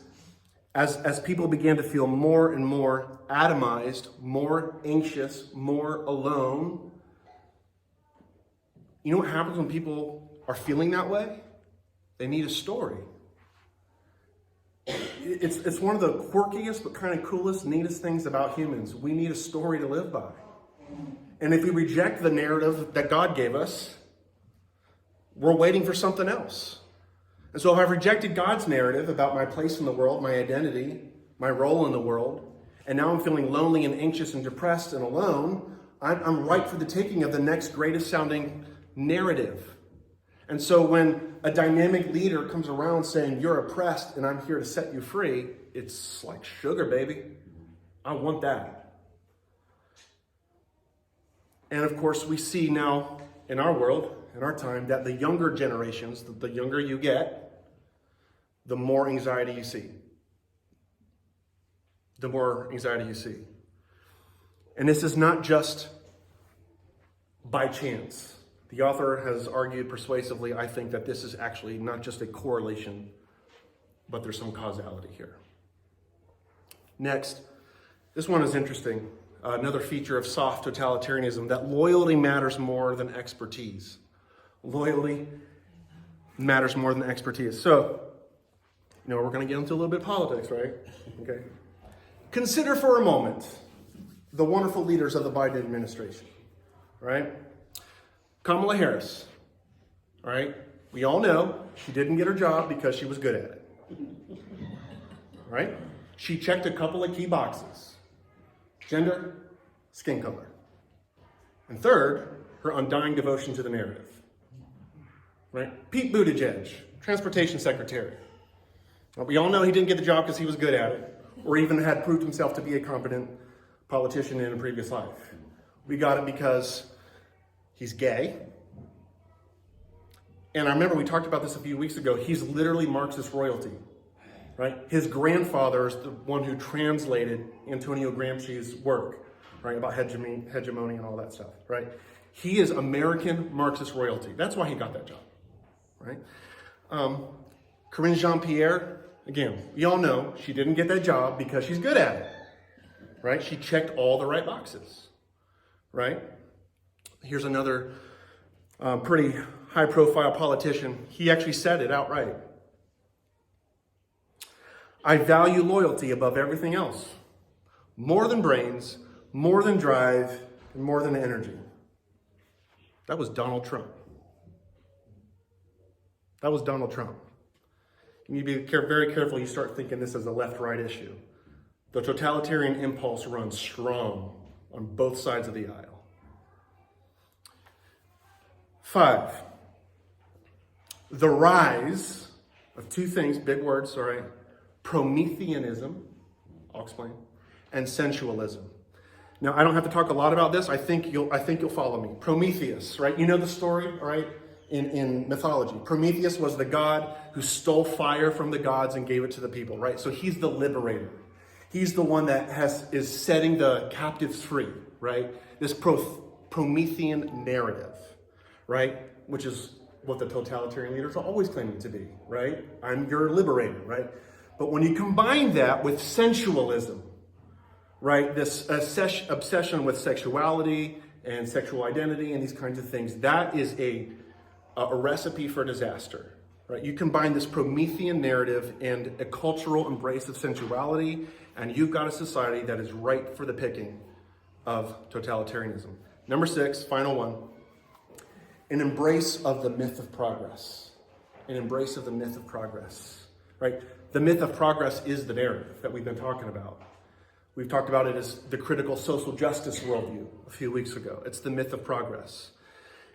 As people began to feel more and more atomized, more anxious, more alone, you know what happens when people are feeling that way? They need a story. It's one of the quirkiest but kind of coolest, neatest things about humans. We need a story to live by. And if we reject the narrative that God gave us, we're waiting for something else. And so if I've rejected God's narrative about my place in the world, my identity, my role in the world, and now I'm feeling lonely and anxious and depressed and alone, I'm ripe for the taking of the next greatest sounding narrative. And so when a dynamic leader comes around saying, you're oppressed and I'm here to set you free, it's like sugar, baby. I want that. And of course, we see now in our world, in our time, that the younger generations, the younger you get, the more anxiety you see. The more anxiety you see. And this is not just by chance. The author has argued persuasively, I think, that this is actually not just a correlation, but there's some causality here. Next, this one is interesting. Another feature of soft totalitarianism, that loyalty matters more than expertise. Loyalty matters more than expertise. So, we're going to get into a little bit of politics, right? Okay. Consider for a moment the wonderful leaders of the Biden administration, right? Kamala Harris, all right? We all know she didn't get her job because she was good at it, right? She checked a couple of key boxes: gender, skin color. And third, her undying devotion to the narrative, right? Pete Buttigieg, transportation secretary. Well, we all know he didn't get the job because he was good at it, or even had proved himself to be a competent politician in a previous life. We got it because he's gay. And I remember we talked about this a few weeks ago. He's literally Marxist royalty, right? His grandfather is the one who translated Antonio Gramsci's work, right, about hegemony and all that stuff, right? He is American Marxist royalty. That's why he got that job, right? Karine Jean-Pierre, again, we all know she didn't get that job because she's good at it, right? She checked all the right boxes, right? Here's another pretty high-profile politician. He actually said it outright. I value loyalty above everything else, more than brains, more than drive, and more than energy. That was Donald Trump. That was Donald Trump. You need to be very careful you start thinking this is a left-right issue. The totalitarian impulse runs strong on both sides of the aisle. 5, the rise of two things, big words, sorry, Prometheanism, I'll explain, and sensualism. Now, I don't have to talk a lot about this. I think you'll follow me. Prometheus, right? You know the story, all right? In mythology, Prometheus was the god who stole fire from the gods and gave it to the people, right? So he's the liberator. He's the one that is setting the captives free, right? This Promethean narrative, right? Which is what the totalitarian leaders are always claiming to be, right? I'm your liberator, right? But when you combine that with sensualism, right? This obsession with sexuality and sexual identity and these kinds of things, that is a recipe for disaster, right? You combine this Promethean narrative and a cultural embrace of sensuality, and you've got a society that is ripe for the picking of totalitarianism. Number 6, final one, an embrace of the myth of progress. An embrace of the myth of progress, right? The myth of progress is the narrative that we've been talking about. We've talked about it as the critical social justice worldview a few weeks ago. It's the myth of progress.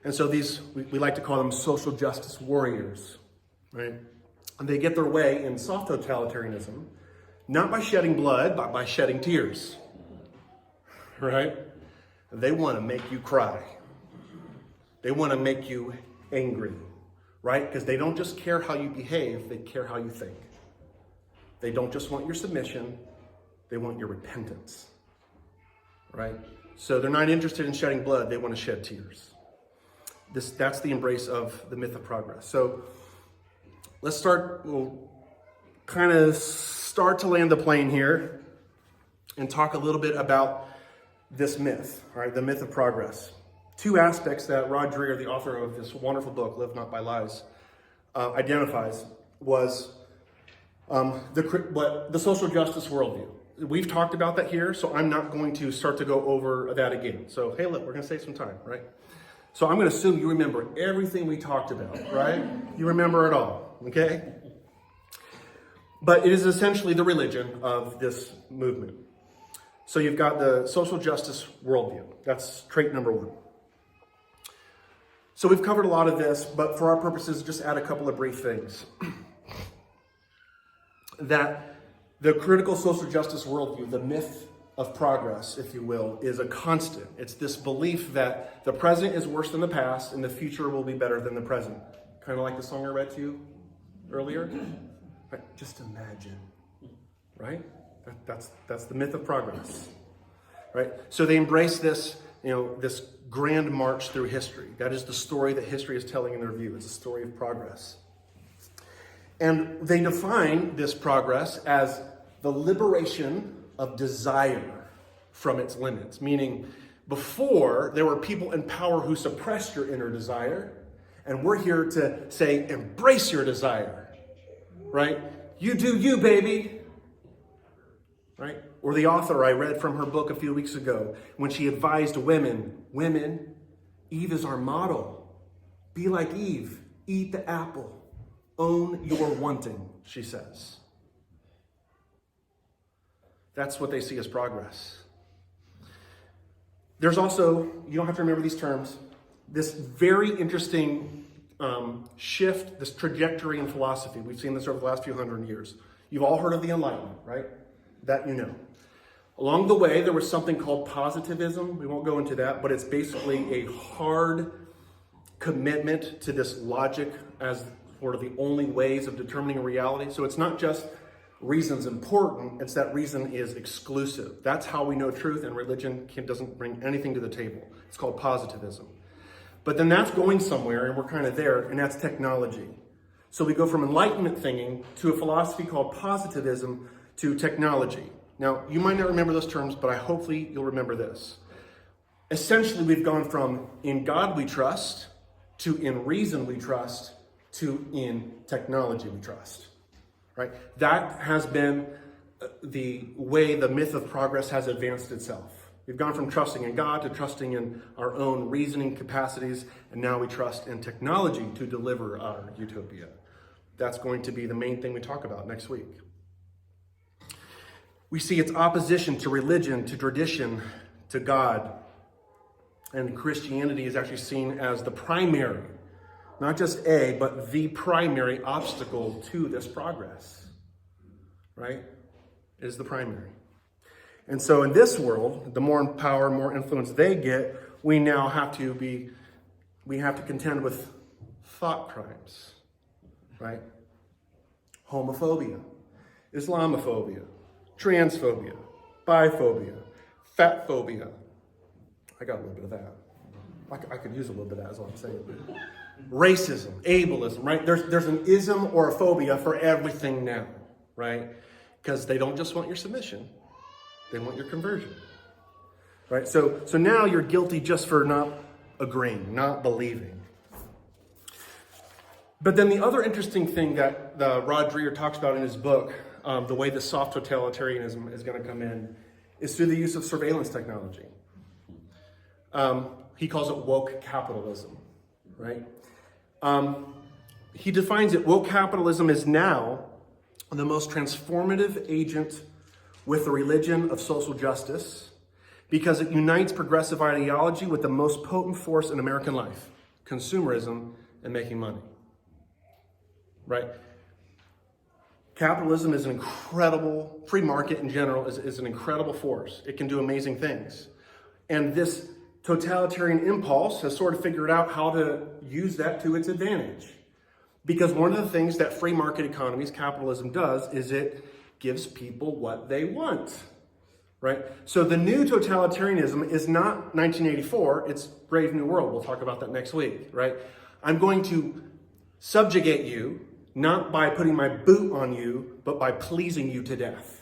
And so these, we like to call them social justice warriors, right? And they get their way in soft totalitarianism, not by shedding blood, but by shedding tears, right? They want to make you cry. They want to make you angry, right? Because they don't just care how you behave, they care how you think. They don't just want your submission, they want your repentance, right? So they're not interested in shedding blood, they want to shed tears. That's the embrace of the myth of progress. So let's start, we'll kind of start to land the plane here and talk a little bit about this myth, all right, the myth of progress. 2 aspects that Rod Dreher, the author of this wonderful book, Live Not by Lies, identifies was the social justice worldview. We've talked about that here, so I'm not going to start to go over that again. So, hey, look, we're going to save some time, right? So I'm going to assume you remember everything we talked about, right? You remember it all, okay? But it is essentially the religion of this movement. So you've got the social justice worldview. That's trait number 1. So we've covered a lot of this, but for our purposes, just add a couple of brief things. That the critical social justice worldview, the myth of progress, if you will, is a constant. It's this belief that the present is worse than the past and the future will be better than the present. Kind of like the song I read to you earlier. Right? Just imagine, right? That's the myth of progress, right? So they embrace this, this grand march through history. That is the story that history is telling in their view. It's a story of progress. And they define this progress as the liberation of desire from its limits. Meaning, before, there were people in power who suppressed your inner desire. And we're here to say, embrace your desire. Right? You do you, baby. Right? Or the author I read from her book a few weeks ago, when she advised women, Eve is our model. Be like Eve. Eat the apple. Own your wanting, she says. That's what they see as progress. There's also, you don't have to remember these terms, this very interesting shift, this trajectory in philosophy. We've seen this over the last few hundred years. You've all heard of the Enlightenment, right? That you know. Along the way, there was something called positivism. We won't go into that, but it's basically a hard commitment to this logic as sort of the only ways of determining a reality. So it's not just reason's important, it's that reason is exclusive. That's how we know truth, and religion doesn't bring anything to the table. It's called positivism. But then that's going somewhere, and we're kind of there, and that's technology. So we go from Enlightenment thinking to a philosophy called positivism to technology. Now, you might not remember those terms, but hopefully you'll remember this. Essentially, we've gone from in God we trust, to in reason we trust, to in technology we trust, right? That has been the way the myth of progress has advanced itself. We've gone from trusting in God to trusting in our own reasoning capacities, and now we trust in technology to deliver our utopia. That's going to be the main thing we talk about next week. We see its opposition to religion, to tradition, to God. And Christianity is actually seen as the primary, not just but the primary obstacle to this progress, right? It is the primary. And so in this world, the more power, more influence they get, we now have to contend with thought crimes, right? Homophobia, Islamophobia, transphobia, biphobia, fat phobia. I got a little bit of that. I could use a little bit of that, is what I'm saying. Racism, ableism, right? There's an ism or a phobia for everything now, right? Because they don't just want your submission. They want your conversion, right? So now you're guilty just for not agreeing, not believing. But then the other interesting thing that Rod Dreher talks about in his book, the way the soft totalitarianism is going to come in, is through the use of surveillance technology. He calls it woke capitalism, right? He defines it, woke capitalism is now the most transformative agent with the religion of social justice because it unites progressive ideology with the most potent force in American life, consumerism and making money, right? Capitalism is an incredible, free market in general is an incredible force. It can do amazing things. And this totalitarian impulse has sort of figured out how to use that to its advantage. Because one of the things that free market economies, capitalism does, is it gives people what they want, right? So the new totalitarianism is not 1984, it's Brave New World. We'll talk about that next week, right? I'm going to subjugate you, not by putting my boot on you, but by pleasing you to death,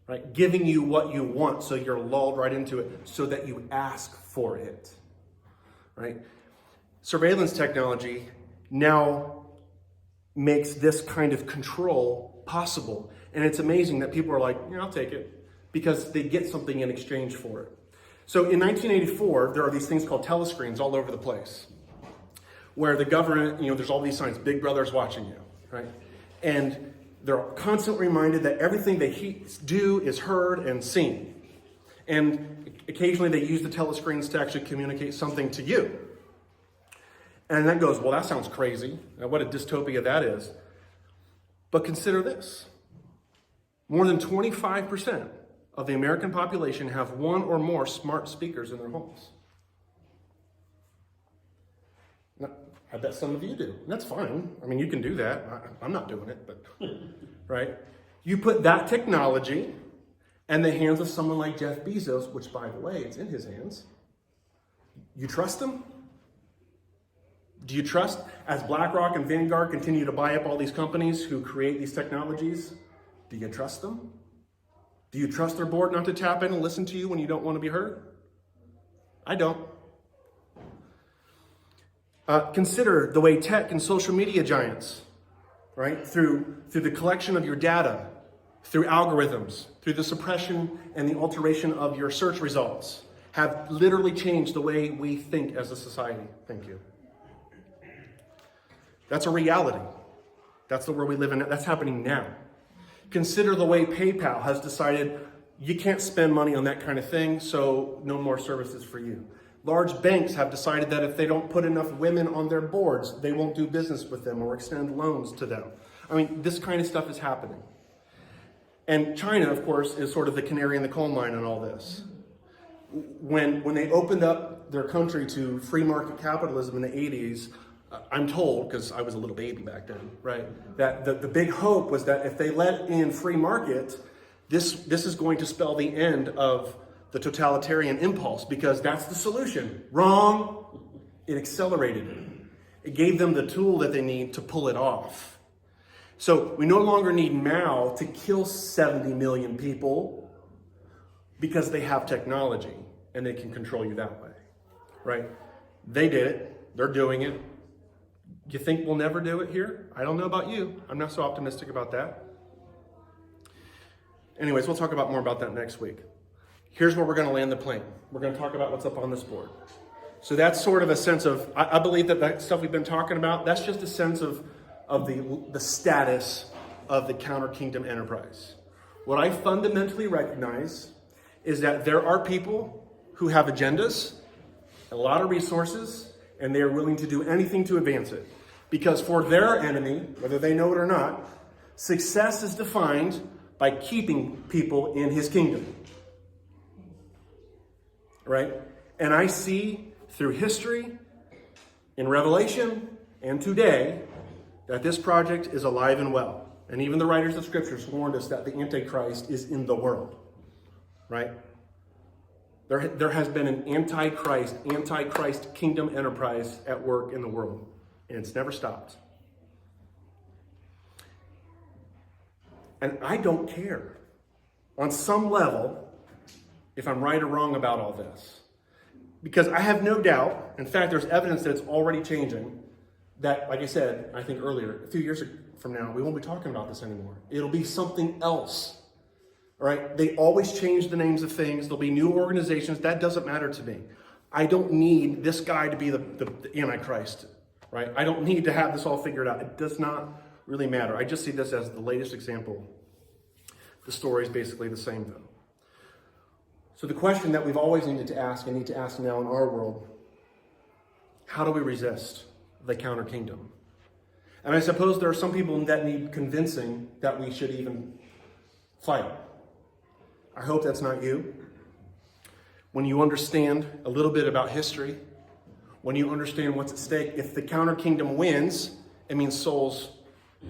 right? Giving you what you want so you're lulled right into it so that you ask for it, right? Surveillance technology now makes this kind of control possible. And it's amazing that people are like, yeah, I'll take it, because they get something in exchange for it. So in 1984, there are these things called telescreens all over the place, where the government, there's all these signs, Big Brother's watching you, right? And they're constantly reminded that everything they do is heard and seen. And occasionally they use the telescreens to actually communicate something to you. And that goes, well, that sounds crazy. What a dystopia that is. But consider this. More than 25% of the American population have one or more smart speakers in their homes. Now, I bet some of you do. And that's fine. I mean, you can do that. I'm not doing it, but, right? You put that technology in the hands of someone like Jeff Bezos, which, by the way, it's in his hands. You trust him? Do you trust, as BlackRock and Vanguard continue to buy up all these companies who create these technologies, do you trust them? Do you trust their board not to tap in and listen to you when you don't want to be heard? I don't. Consider the way tech and social media giants, right, through the collection of your data, through algorithms, through the suppression and the alteration of your search results, have literally changed the way we think as a society. Thank you. That's a reality. That's the world we live in. That's happening now. Consider the way PayPal has decided you can't spend money on that kind of thing, so no more services for you. Large banks have decided that if they don't put enough women on their boards, they won't do business with them or extend loans to them. I mean, this kind of stuff is happening. And China, of course, is sort of the canary in the coal mine in all this. When they opened up their country to free market capitalism in the 80s, I'm told, because I was a little baby back then, right, that the big hope was that if they let in free market, this is going to spell the end of the totalitarian impulse, because that's the solution. Wrong. It accelerated it. It gave them the tool that they need to pull it off. So we no longer need Mao to kill 70 million people. because they have technology and they can control you that way, right? They did it. They're doing it. You think we'll never do it here? I don't know about you. I'm not so optimistic about that. Anyways, we'll talk more about that next week. Here's where we're going to land the plane. We're going to talk about what's up on this board. So that's sort of a sense of, I believe that stuff we've been talking about, that's just a sense of the status of the counter-kingdom enterprise. What I fundamentally recognize is that there are people who have agendas, a lot of resources, and they are willing to do anything to advance it. Because for their enemy, whether they know it or not, success is defined by keeping people in his kingdom. Right? And I see through history, in Revelation, and today, that this project is alive and well. And even the writers of scriptures warned us that the Antichrist is in the world. Right? There has been an antichrist kingdom enterprise at work in the world. And it's never stopped. And I don't care, on some level, if I'm right or wrong about all this. Because I have no doubt, in fact, there's evidence that it's already changing, that, like I said, I think earlier, a few years from now, we won't be talking about this anymore. It'll be something else. All right? They always change the names of things. There'll be new organizations. That doesn't matter to me. I don't need this guy to be the Antichrist. Right? I don't need to have this all figured out. It does not really matter. I just see this as the latest example. The story is basically the same, though. So the question that we've always needed to ask and need to ask now in our world, how do we resist the counter kingdom? And I suppose there are some people that need convincing that we should even fight. I hope that's not you. When you understand a little bit about history, when you understand what's at stake, if the counter kingdom wins, it means souls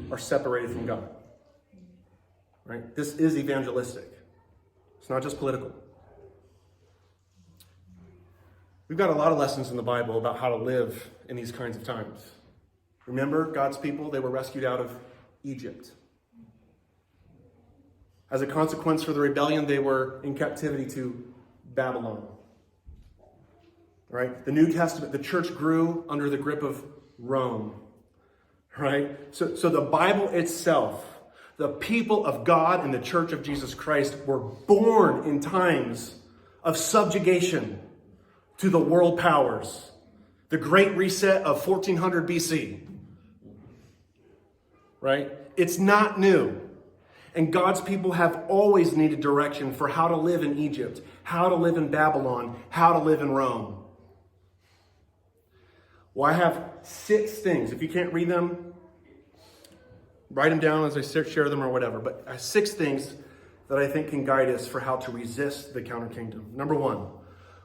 are separated from God. Right? This is evangelistic. It's not just political. We've got a lot of lessons in the Bible about how to live in these kinds of times. Remember, God's people, they were rescued out of Egypt. As a consequence for the rebellion, they were in captivity to Babylon. Right? The New Testament, the church grew under the grip of Rome. Right? So the Bible itself, the people of God and the church of Jesus Christ were born in times of subjugation to the world powers. The Great Reset of 1400 BC. Right? It's not new. And God's people have always needed direction for how to live in Egypt, how to live in Babylon, how to live in Rome. Well, I have 6 things. If you can't read them, write them down as I share them or whatever. But I have 6 things that I think can guide us for how to resist the counter kingdom. Number 1,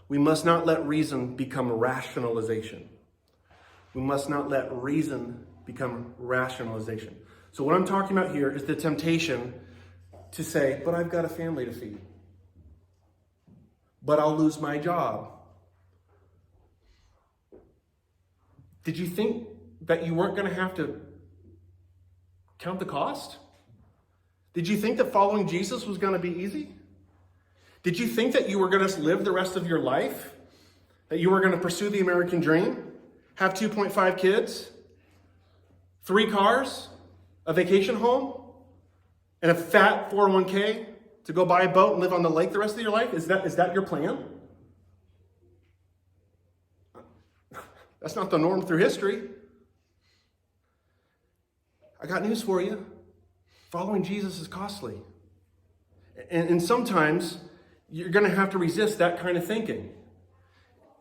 we must not let reason become rationalization. We must not let reason become rationalization. So what I'm talking about here is the temptation to say, but I've got a family to feed. But I'll lose my job. Did you think that you weren't going to have to count the cost? Did you think that following Jesus was going to be easy? Did you think that you were going to live the rest of your life? That you were going to pursue the American dream? Have 2.5 kids? 3 cars? A vacation home? And a fat 401k to go buy a boat and live on the lake the rest of your life? Is that your plan? That's not the norm through history. I got news for you. Following Jesus is costly. And sometimes you're going to have to resist that kind of thinking.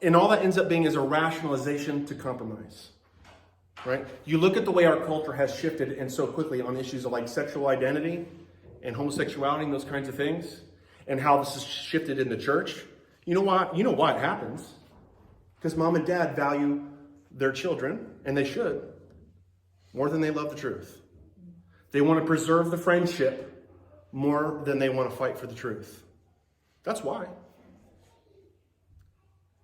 And all that ends up being is a rationalization to compromise. Right? You look at the way our culture has shifted and so quickly on issues of like sexual identity and homosexuality and those kinds of things, and how this has shifted in the church. You know why? You know why it happens. Because mom and dad value their children, and they should, more than they love the truth. They want to preserve the friendship more than they want to fight for the truth. That's why.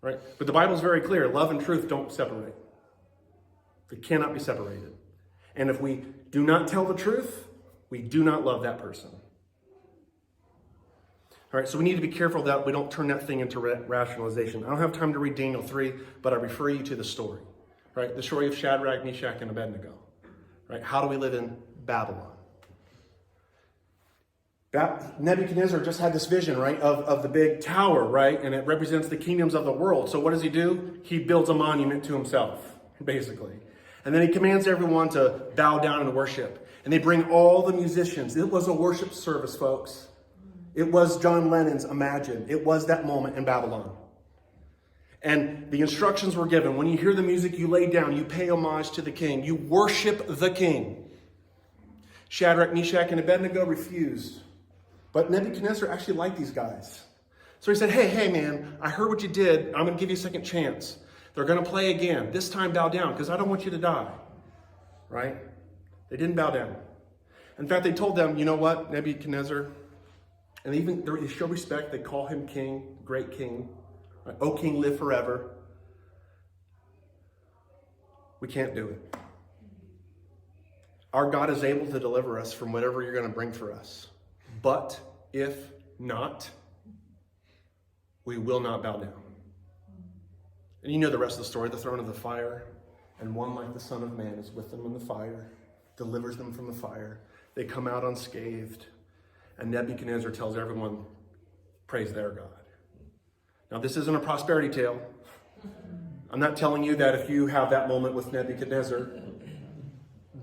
Right? But the Bible's very clear. Love and truth don't separate. They cannot be separated. And if we do not tell the truth, we do not love that person. All right, so we need to be careful that we don't turn that thing into rationalization. I don't have time to read Daniel 3, but I refer you to the story, right? The story of Shadrach, Meshach, and Abednego, right? How do we live in Babylon? Nebuchadnezzar just had this vision, right, of the big tower, right? And it represents the kingdoms of the world. So what does he do? He builds a monument to himself, basically. And then he commands everyone to bow down and worship. And they bring all the musicians. It was a worship service, folks. It was John Lennon's Imagine. It was that moment in Babylon. And the instructions were given. When you hear the music, you lay down. You pay homage to the king. You worship the king. Shadrach, Meshach, and Abednego refused. But Nebuchadnezzar actually liked these guys. So he said, hey, man, I heard what you did. I'm going to give you a second chance. They're going to play again. This time bow down because I don't want you to die. Right? They didn't bow down. In fact, they told them, you know what, Nebuchadnezzar, and even they show respect. They call him king, great king. Right? O king, live forever. We can't do it. Our God is able to deliver us from whatever you're going to bring for us. But if not, we will not bow down. And you know the rest of the story, the throne of the fire, and one like the Son of Man is with them in the fire, delivers them from the fire. They come out unscathed, and Nebuchadnezzar tells everyone, praise their God. Now this isn't a prosperity tale. I'm not telling you that if you have that moment with Nebuchadnezzar,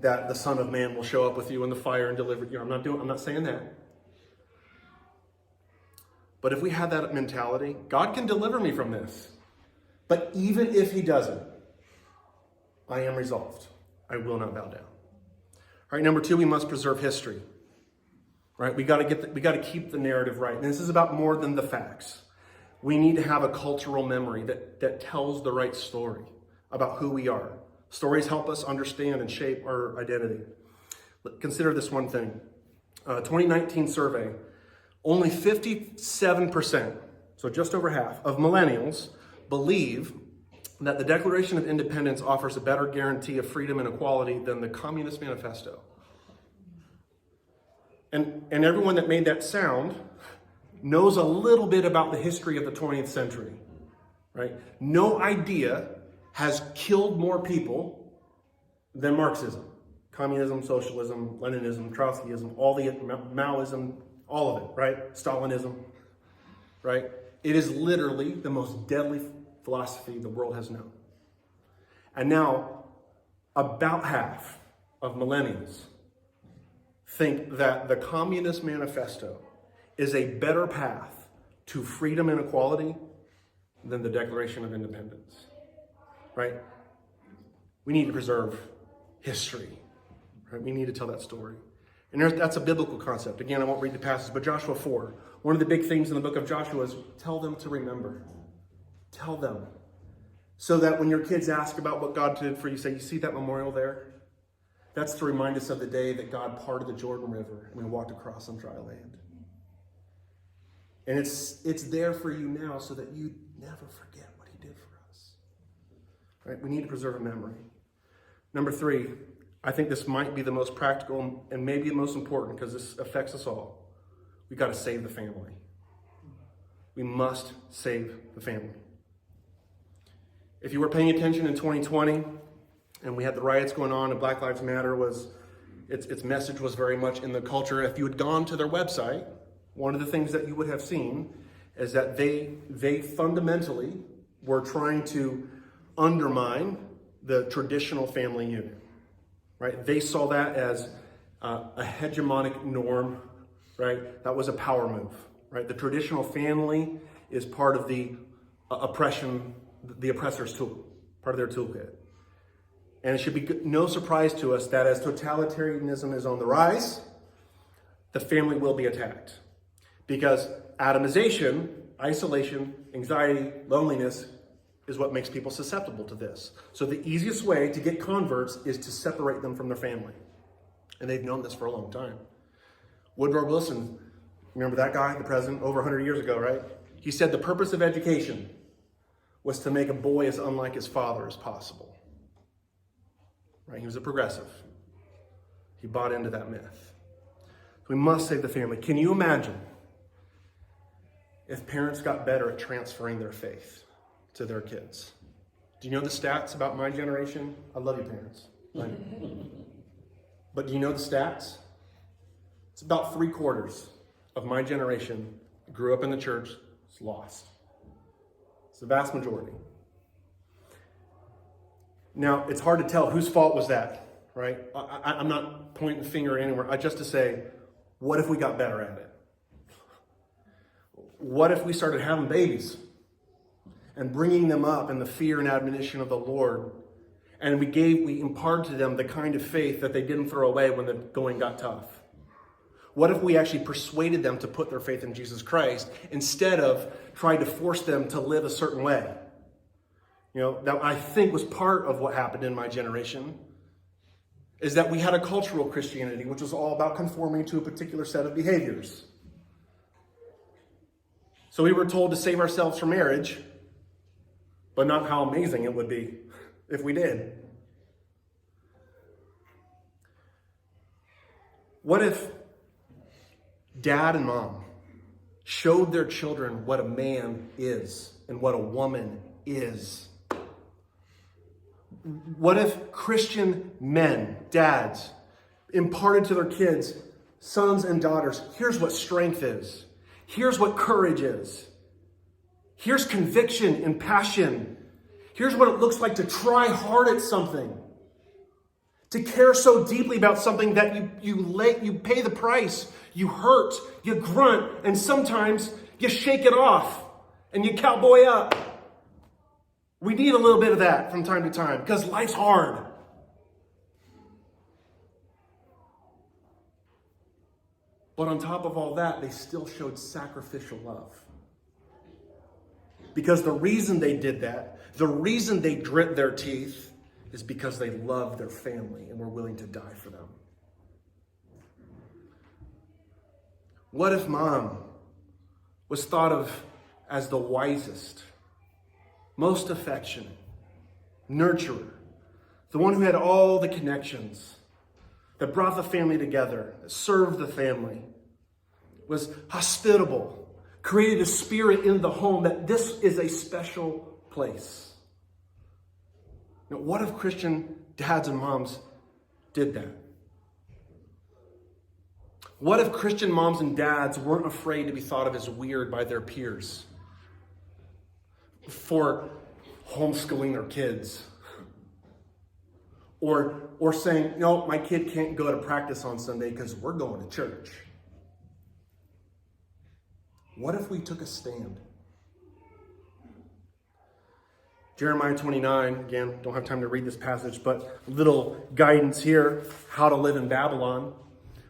that the Son of Man will show up with you in the fire and deliver you. I'm not saying that. But if we have that mentality, God can deliver me from this. But even if he doesn't, I am resolved. I will not bow down. All right, number 2, we must preserve history. Right? We got to keep the narrative right. And this is about more than the facts. We need to have a cultural memory that tells the right story about who we are. Stories help us understand and shape our identity. Consider this one thing. 2019 survey, only 57%, so just over half, of millennials believe that the Declaration of Independence offers a better guarantee of freedom and equality than the Communist Manifesto. And everyone that made that sound knows a little bit about the history of the 20th century, right? No idea has killed more people than Marxism. Communism, socialism, Leninism, Trotskyism, all the Maoism, all of it, right? Stalinism, right? It is literally the most deadly philosophy the world has known. And now, about half of millennials think that the Communist Manifesto is a better path to freedom and equality than the Declaration of Independence, right? We need to preserve history, right? We need to tell that story. And that's a biblical concept. Again, I won't read the passage, but Joshua 4, one of the big themes in the book of Joshua is tell them to remember. Tell them. So that when your kids ask about what God did for you, say, you see that memorial there? That's to remind us of the day that God parted the Jordan River and we walked across on dry land. And it's there for you now so that you never forget what he did for us. Right? We need to preserve a memory. Number 3, I think this might be the most practical and maybe the most important because this affects us all. We've got to save the family. We must save the family. If you were paying attention in 2020 and we had the riots going on and Black Lives Matter its message was very much in the culture. If you had gone to their website, one of the things that you would have seen is that they fundamentally were trying to undermine the traditional family unit. Right? They saw that as a hegemonic norm, right? That was a power move, right? The traditional family is part of the oppression, the oppressor's tool, part of their toolkit. And it should be no surprise to us that as totalitarianism is on the rise, the family will be attacked. Because atomization, isolation, anxiety, loneliness is what makes people susceptible to this. So the easiest way to get converts is to separate them from their family. And they've known this for a long time. Woodrow Wilson, remember that guy, the president, over 100 years ago, right? He said the purpose of education was to make a boy as unlike his father as possible. Right? He was a progressive. He bought into that myth. We must save the family. Can you imagine if parents got better at transferring their faith to their kids. Do you know the stats about my generation? I love you, parents. But do you know the stats? It's about 3/4 of my generation grew up in the church, is lost. It's the vast majority. Now, it's hard to tell whose fault was that, right? I'm not pointing the finger anywhere. Just to say, what if we got better at it? What if we started having babies and bringing them up in the fear and admonition of the Lord, and we imparted to them the kind of faith that they didn't throw away when the going got tough? What if we actually persuaded them to put their faith in Jesus Christ instead of trying to force them to live a certain way? That I think was part of what happened in my generation, is that we had a cultural Christianity, which was all about conforming to a particular set of behaviors. So we were told to save ourselves from marriage, but not how amazing it would be if we did. What if dad and mom showed their children what a man is and what a woman is? What if Christian men, dads, imparted to their kids, sons and daughters, here's what strength is. Here's what courage is. Here's conviction and passion. Here's what it looks like to try hard at something. To care so deeply about something that you pay the price. You hurt, you grunt, and sometimes you shake it off and you cowboy up. We need a little bit of that from time to time because life's hard. But on top of all that, they still showed sacrificial love. Because the reason they did that, the reason they grit their teeth, is because they love their family and were willing to die for them. What if mom was thought of as the wisest, most affectionate, nurturer, the one who had all the connections, that brought the family together, that served the family, was hospitable, created a spirit in the home that this is a special place? Now, what if Christian dads and moms did that? What if Christian moms and dads weren't afraid to be thought of as weird by their peers for homeschooling their kids? Or saying, no, my kid can't go to practice on Sunday because we're going to church. What if we took a stand? Jeremiah 29, again, don't have time to read this passage, but little guidance here, how to live in Babylon.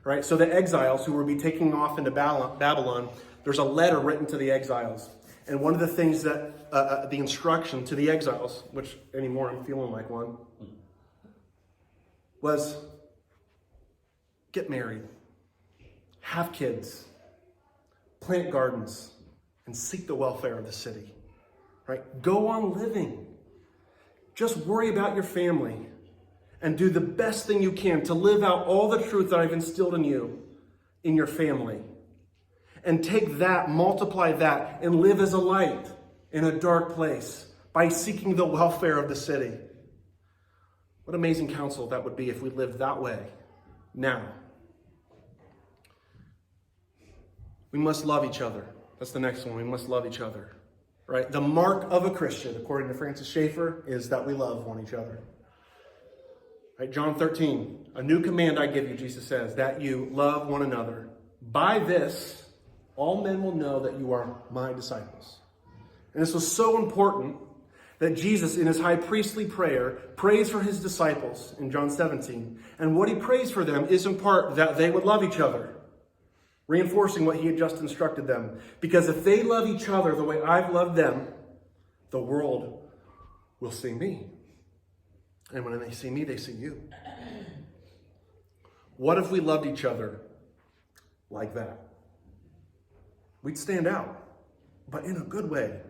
Right? So the exiles who will be taking off into Babylon, there's a letter written to the exiles. And one of the things that, the instruction to the exiles, which anymore I'm feeling like one, was get married, have kids, plant gardens, and seek the welfare of the city. Right? Go on living. Just worry about your family and do the best thing you can to live out all the truth that I've instilled in you, in your family. And take that, multiply that, and live as a light in a dark place by seeking the welfare of the city. What amazing counsel that would be if we lived that way now. We must love each other. That's the next one. We must love each other. Right? The mark of a Christian, according to Francis Schaeffer, is that we love one each other. Right? John 13, a new command I give you, Jesus says, that you love one another. By this, all men will know that you are my disciples. And this was so important that Jesus, in his high priestly prayer, prays for his disciples in John 17. And what he prays for them is in part that they would love each other, reinforcing what he had just instructed them. Because if they love each other the way I've loved them, the world will see me. And when they see me, they see you. What if we loved each other like that? We'd stand out, but in a good way.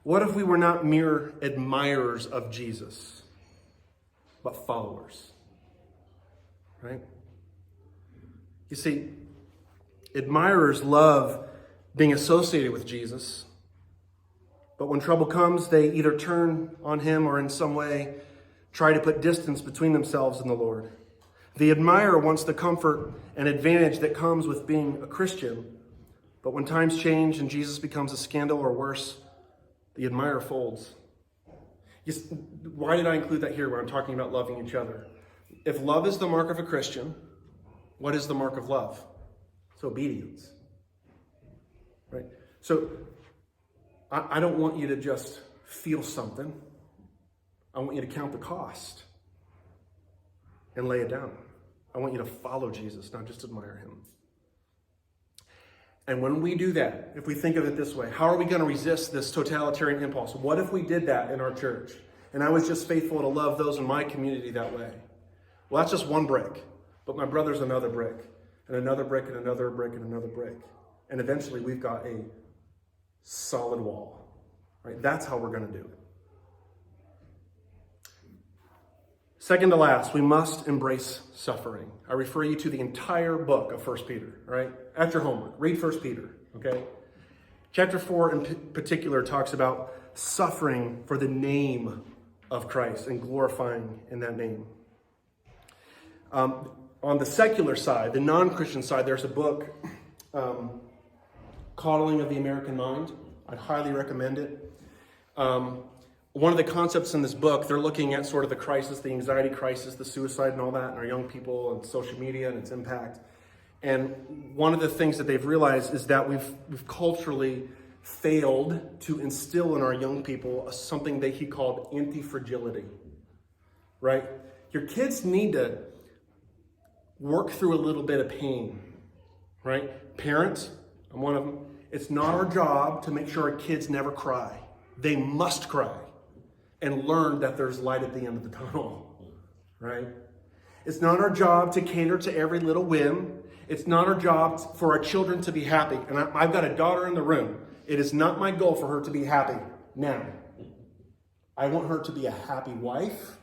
What if we were not mere admirers of Jesus, but followers? Right? You see, Admirers love being associated with Jesus, but when trouble comes, they either turn on him or in some way try to put distance between themselves and the Lord. The admirer wants the comfort and advantage that comes with being a Christian, but when times change and Jesus becomes a scandal or worse, the admirer folds. Why did I include that here when I'm talking about loving each other? If love is the mark of a Christian, what is the mark of love? It's obedience. Right? So I don't want you to just feel something. I want you to count the cost and lay it down. I want you to follow Jesus, not just admire him. And when we do that, if we think of it this way, how are we going to resist this totalitarian impulse? What if we did that in our church? And I was just faithful to love those in my community that way. Well, that's just one brick. But my brother's another brick, and another brick, and another brick, and another brick. And eventually we've got a solid wall. Right? That's how we're going to do it. Second to last, we must embrace suffering. I refer you to the entire book of 1 Peter, right? At your homework, read 1 Peter, okay? Chapter 4 in particular talks about suffering for the name of Christ and glorifying in that name. On the secular side, the non-Christian side, there's a book, Coddling of the American Mind. I'd highly recommend it. One of the concepts in this book, they're looking at sort of the crisis, the anxiety crisis, the suicide and all that, and our young people and social media and its impact. And one of the things that they've realized is that we've culturally failed to instill in our young people something that he called anti-fragility, right? Your kids need to work through a little bit of pain, right? Parents, I'm one of them. It's not our job to make sure our kids never cry. They must cry and learn that there's light at the end of the tunnel, right? It's not our job to cater to every little whim. It's not our job for our children to be happy. And I've got a daughter in the room. It is not my goal for her to be happy now. I want her to be a happy wife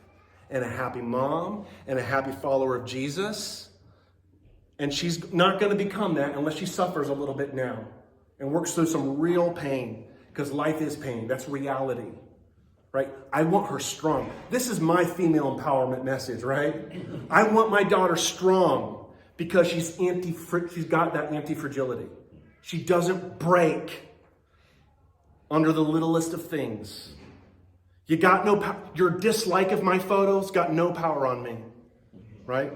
and a happy mom and a happy follower of Jesus. And she's not going to become that unless she suffers a little bit now and works through some real pain, because life is pain. That's reality, right? I want her strong. This is my female empowerment message, right? I want my daughter strong because she's got that anti-fragility. She doesn't break under the littlest of things. You got no power. Your dislike of my photos got no power on me, right?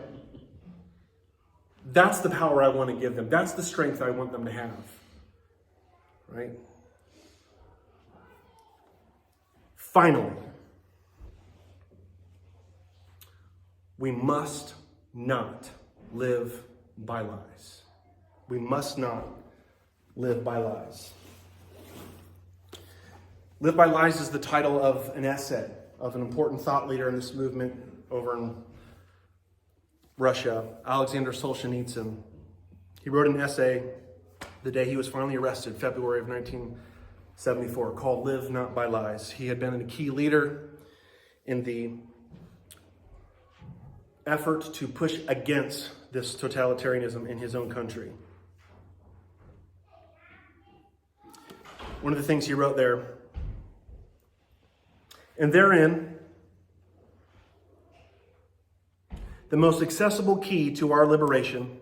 That's the power I want to give them. That's the strength I want them to have, right? Finally, we must not live by lies. We must not live by lies. Live by Lies is the title of an essay of an important thought leader in this movement over in Russia, Alexander Solzhenitsyn. He wrote an essay the day he was finally arrested, February of 1974, called Live Not by Lies. He had been a key leader in the effort to push against this totalitarianism in his own country. One of the things he wrote there, and therein, the most accessible key to our liberation,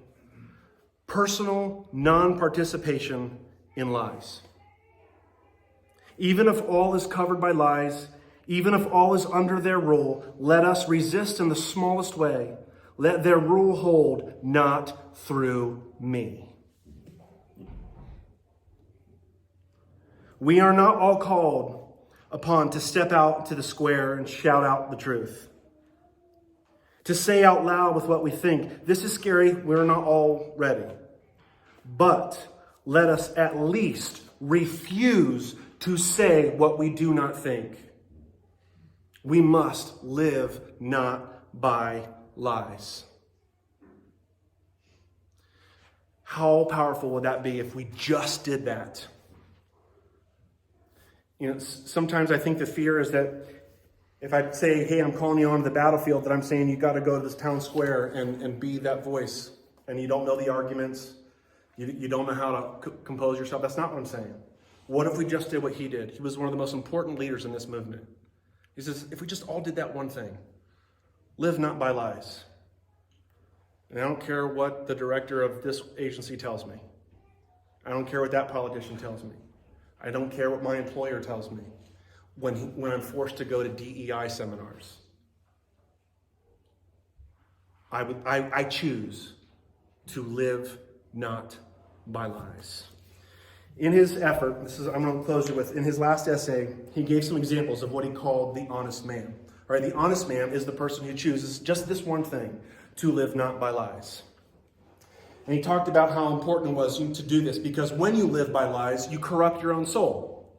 personal non-participation in lies. Even if all is covered by lies, even if all is under their rule, let us resist in the smallest way. Let their rule hold, not through me. We are not all called upon to step out to the square and shout out the truth. To say out loud with what we think. This is scary. We're not all ready. But let us at least refuse to say what we do not think. We must live not by lies. How powerful would that be if we just did that? You know, sometimes I think the fear is that if I say, hey, I'm calling you onto the battlefield, that I'm saying you got to go to this town square and be that voice. And you don't know the arguments. You don't know how to compose yourself. That's not what I'm saying. What if we just did what he did? He was one of the most important leaders in this movement. He says, if we just all did that one thing, live not by lies. And I don't care what the director of this agency tells me. I don't care what that politician tells me. I don't care what my employer tells me when I'm forced to go to DEI seminars. I choose to live not by lies. In his effort, I'm going to close it with, in his last essay, he gave some examples of what he called the honest man. All right, the honest man is the person who chooses just this one thing, to live not by lies. And he talked about how important it was to do this, because when you live by lies, you corrupt your own soul.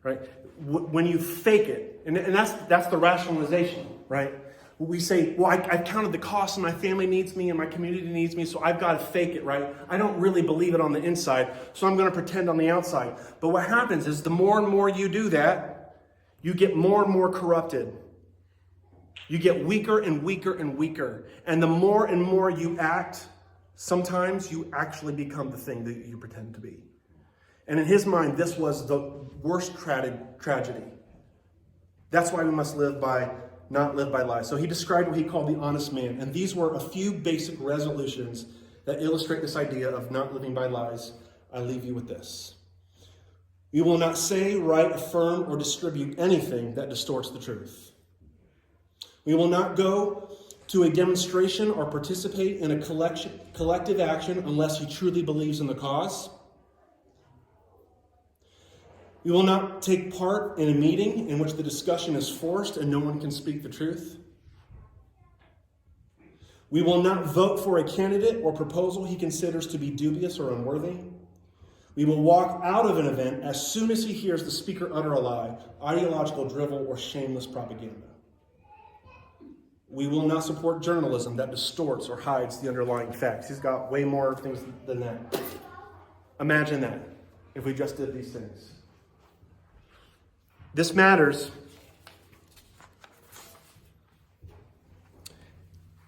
Right? When you fake it, and that's the rationalization, right? We say, well, I've counted the cost and my family needs me and my community needs me, so I've got to fake it, right? I don't really believe it on the inside, so I'm going to pretend on the outside. But what happens is the more and more you do that, you get more and more corrupted. You get weaker and weaker and weaker. And the more and more you act, sometimes you actually become the thing that you pretend to be. And in his mind, this was the worst tragedy. That's why we must not live by lies. So he described what he called the honest man. And these were a few basic resolutions that illustrate this idea of not living by lies. I leave you with this. We will not say, write, affirm, or distribute anything that distorts the truth. We will not go to a demonstration or participate in a collective action unless he truly believes in the cause. We will not take part in a meeting in which the discussion is forced and no one can speak the truth. We will not vote for a candidate or proposal he considers to be dubious or unworthy. We will walk out of an event as soon as he hears the speaker utter a lie, ideological drivel, or shameless propaganda. We will not support journalism that distorts or hides the underlying facts. He's got way more things than that. Imagine that, if we just did these things. This matters,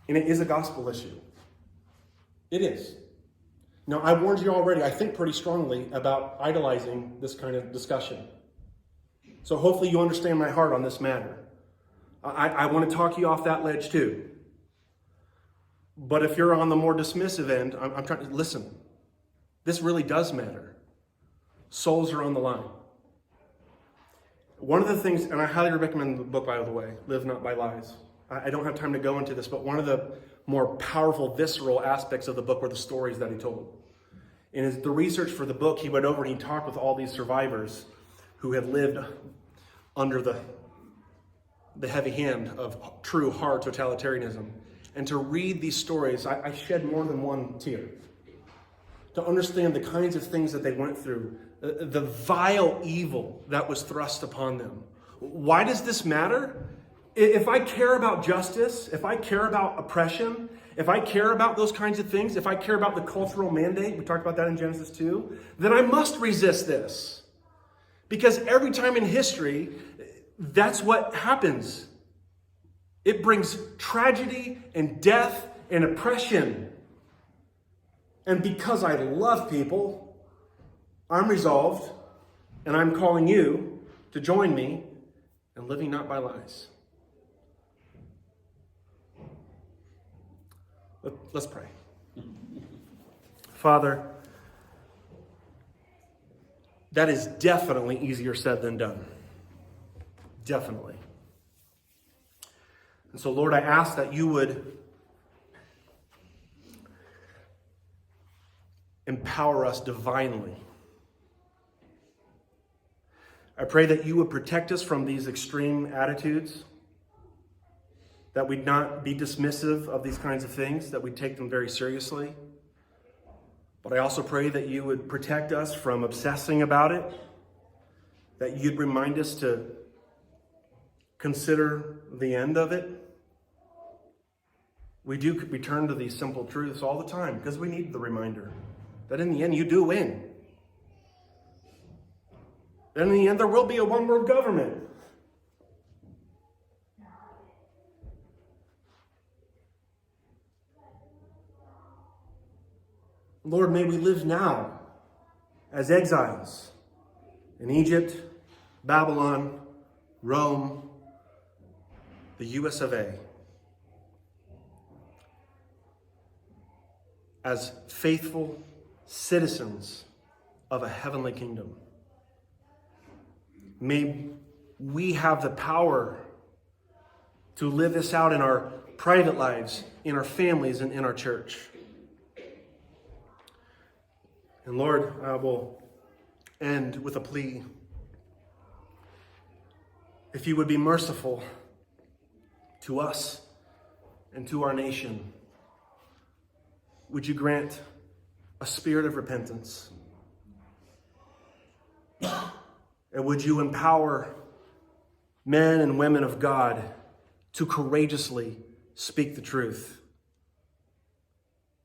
and it is a gospel issue. It is. Now, I warned you already, I think pretty strongly, about idolizing this kind of discussion. So hopefully you understand my heart on this matter. I want to talk you off that ledge too. But if you're on the more dismissive end, I'm trying to listen. This really does matter. Souls are on the line. One of the things, and I highly recommend the book, by the way, Live Not by Lies. I don't have time to go into this, but one of the more powerful, visceral aspects of the book were the stories that he told. In the research for the book, he went over and he talked with all these survivors who had lived under the heavy hand of true, hard totalitarianism. And to read these stories, I shed more than one tear. To understand the kinds of things that they went through, the vile evil that was thrust upon them. Why does this matter? If I care about justice, if I care about oppression, if I care about those kinds of things, if I care about the cultural mandate, we talked about that in Genesis 2, then I must resist this. Because every time in history, that's what happens. It brings tragedy and death and oppression. And because I love people, I'm resolved, and I'm calling you to join me in living not by lies. Let's pray. Father, that is definitely easier said than done. Definitely. And so, Lord, I ask that you would empower us divinely. I pray that you would protect us from these extreme attitudes, that we'd not be dismissive of these kinds of things, that we'd take them very seriously. But I also pray that you would protect us from obsessing about it, that you'd remind us to consider the end of it. We do return to these simple truths all the time because we need the reminder that in the end you do win. That in the end there will be a one-world government. Lord, may we live now as exiles in Egypt, Babylon, Rome, the US of A, as faithful citizens of a heavenly kingdom. May we have the power to live this out in our private lives, in our families, and in our church. And Lord, I will end with a plea. If you would be merciful to us and to our nation, would you grant a spirit of repentance? And would you empower men and women of God to courageously speak the truth?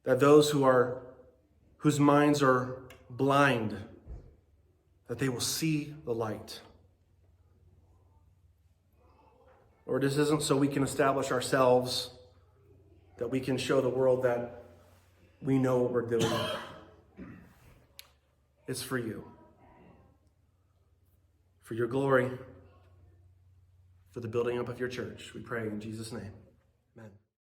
That those whose minds are blind, that they will see the light. Lord, this isn't so we can establish ourselves, that we can show the world that we know what we're doing. It's for you. For your glory, for the building up of your church. We pray in Jesus' name. Amen.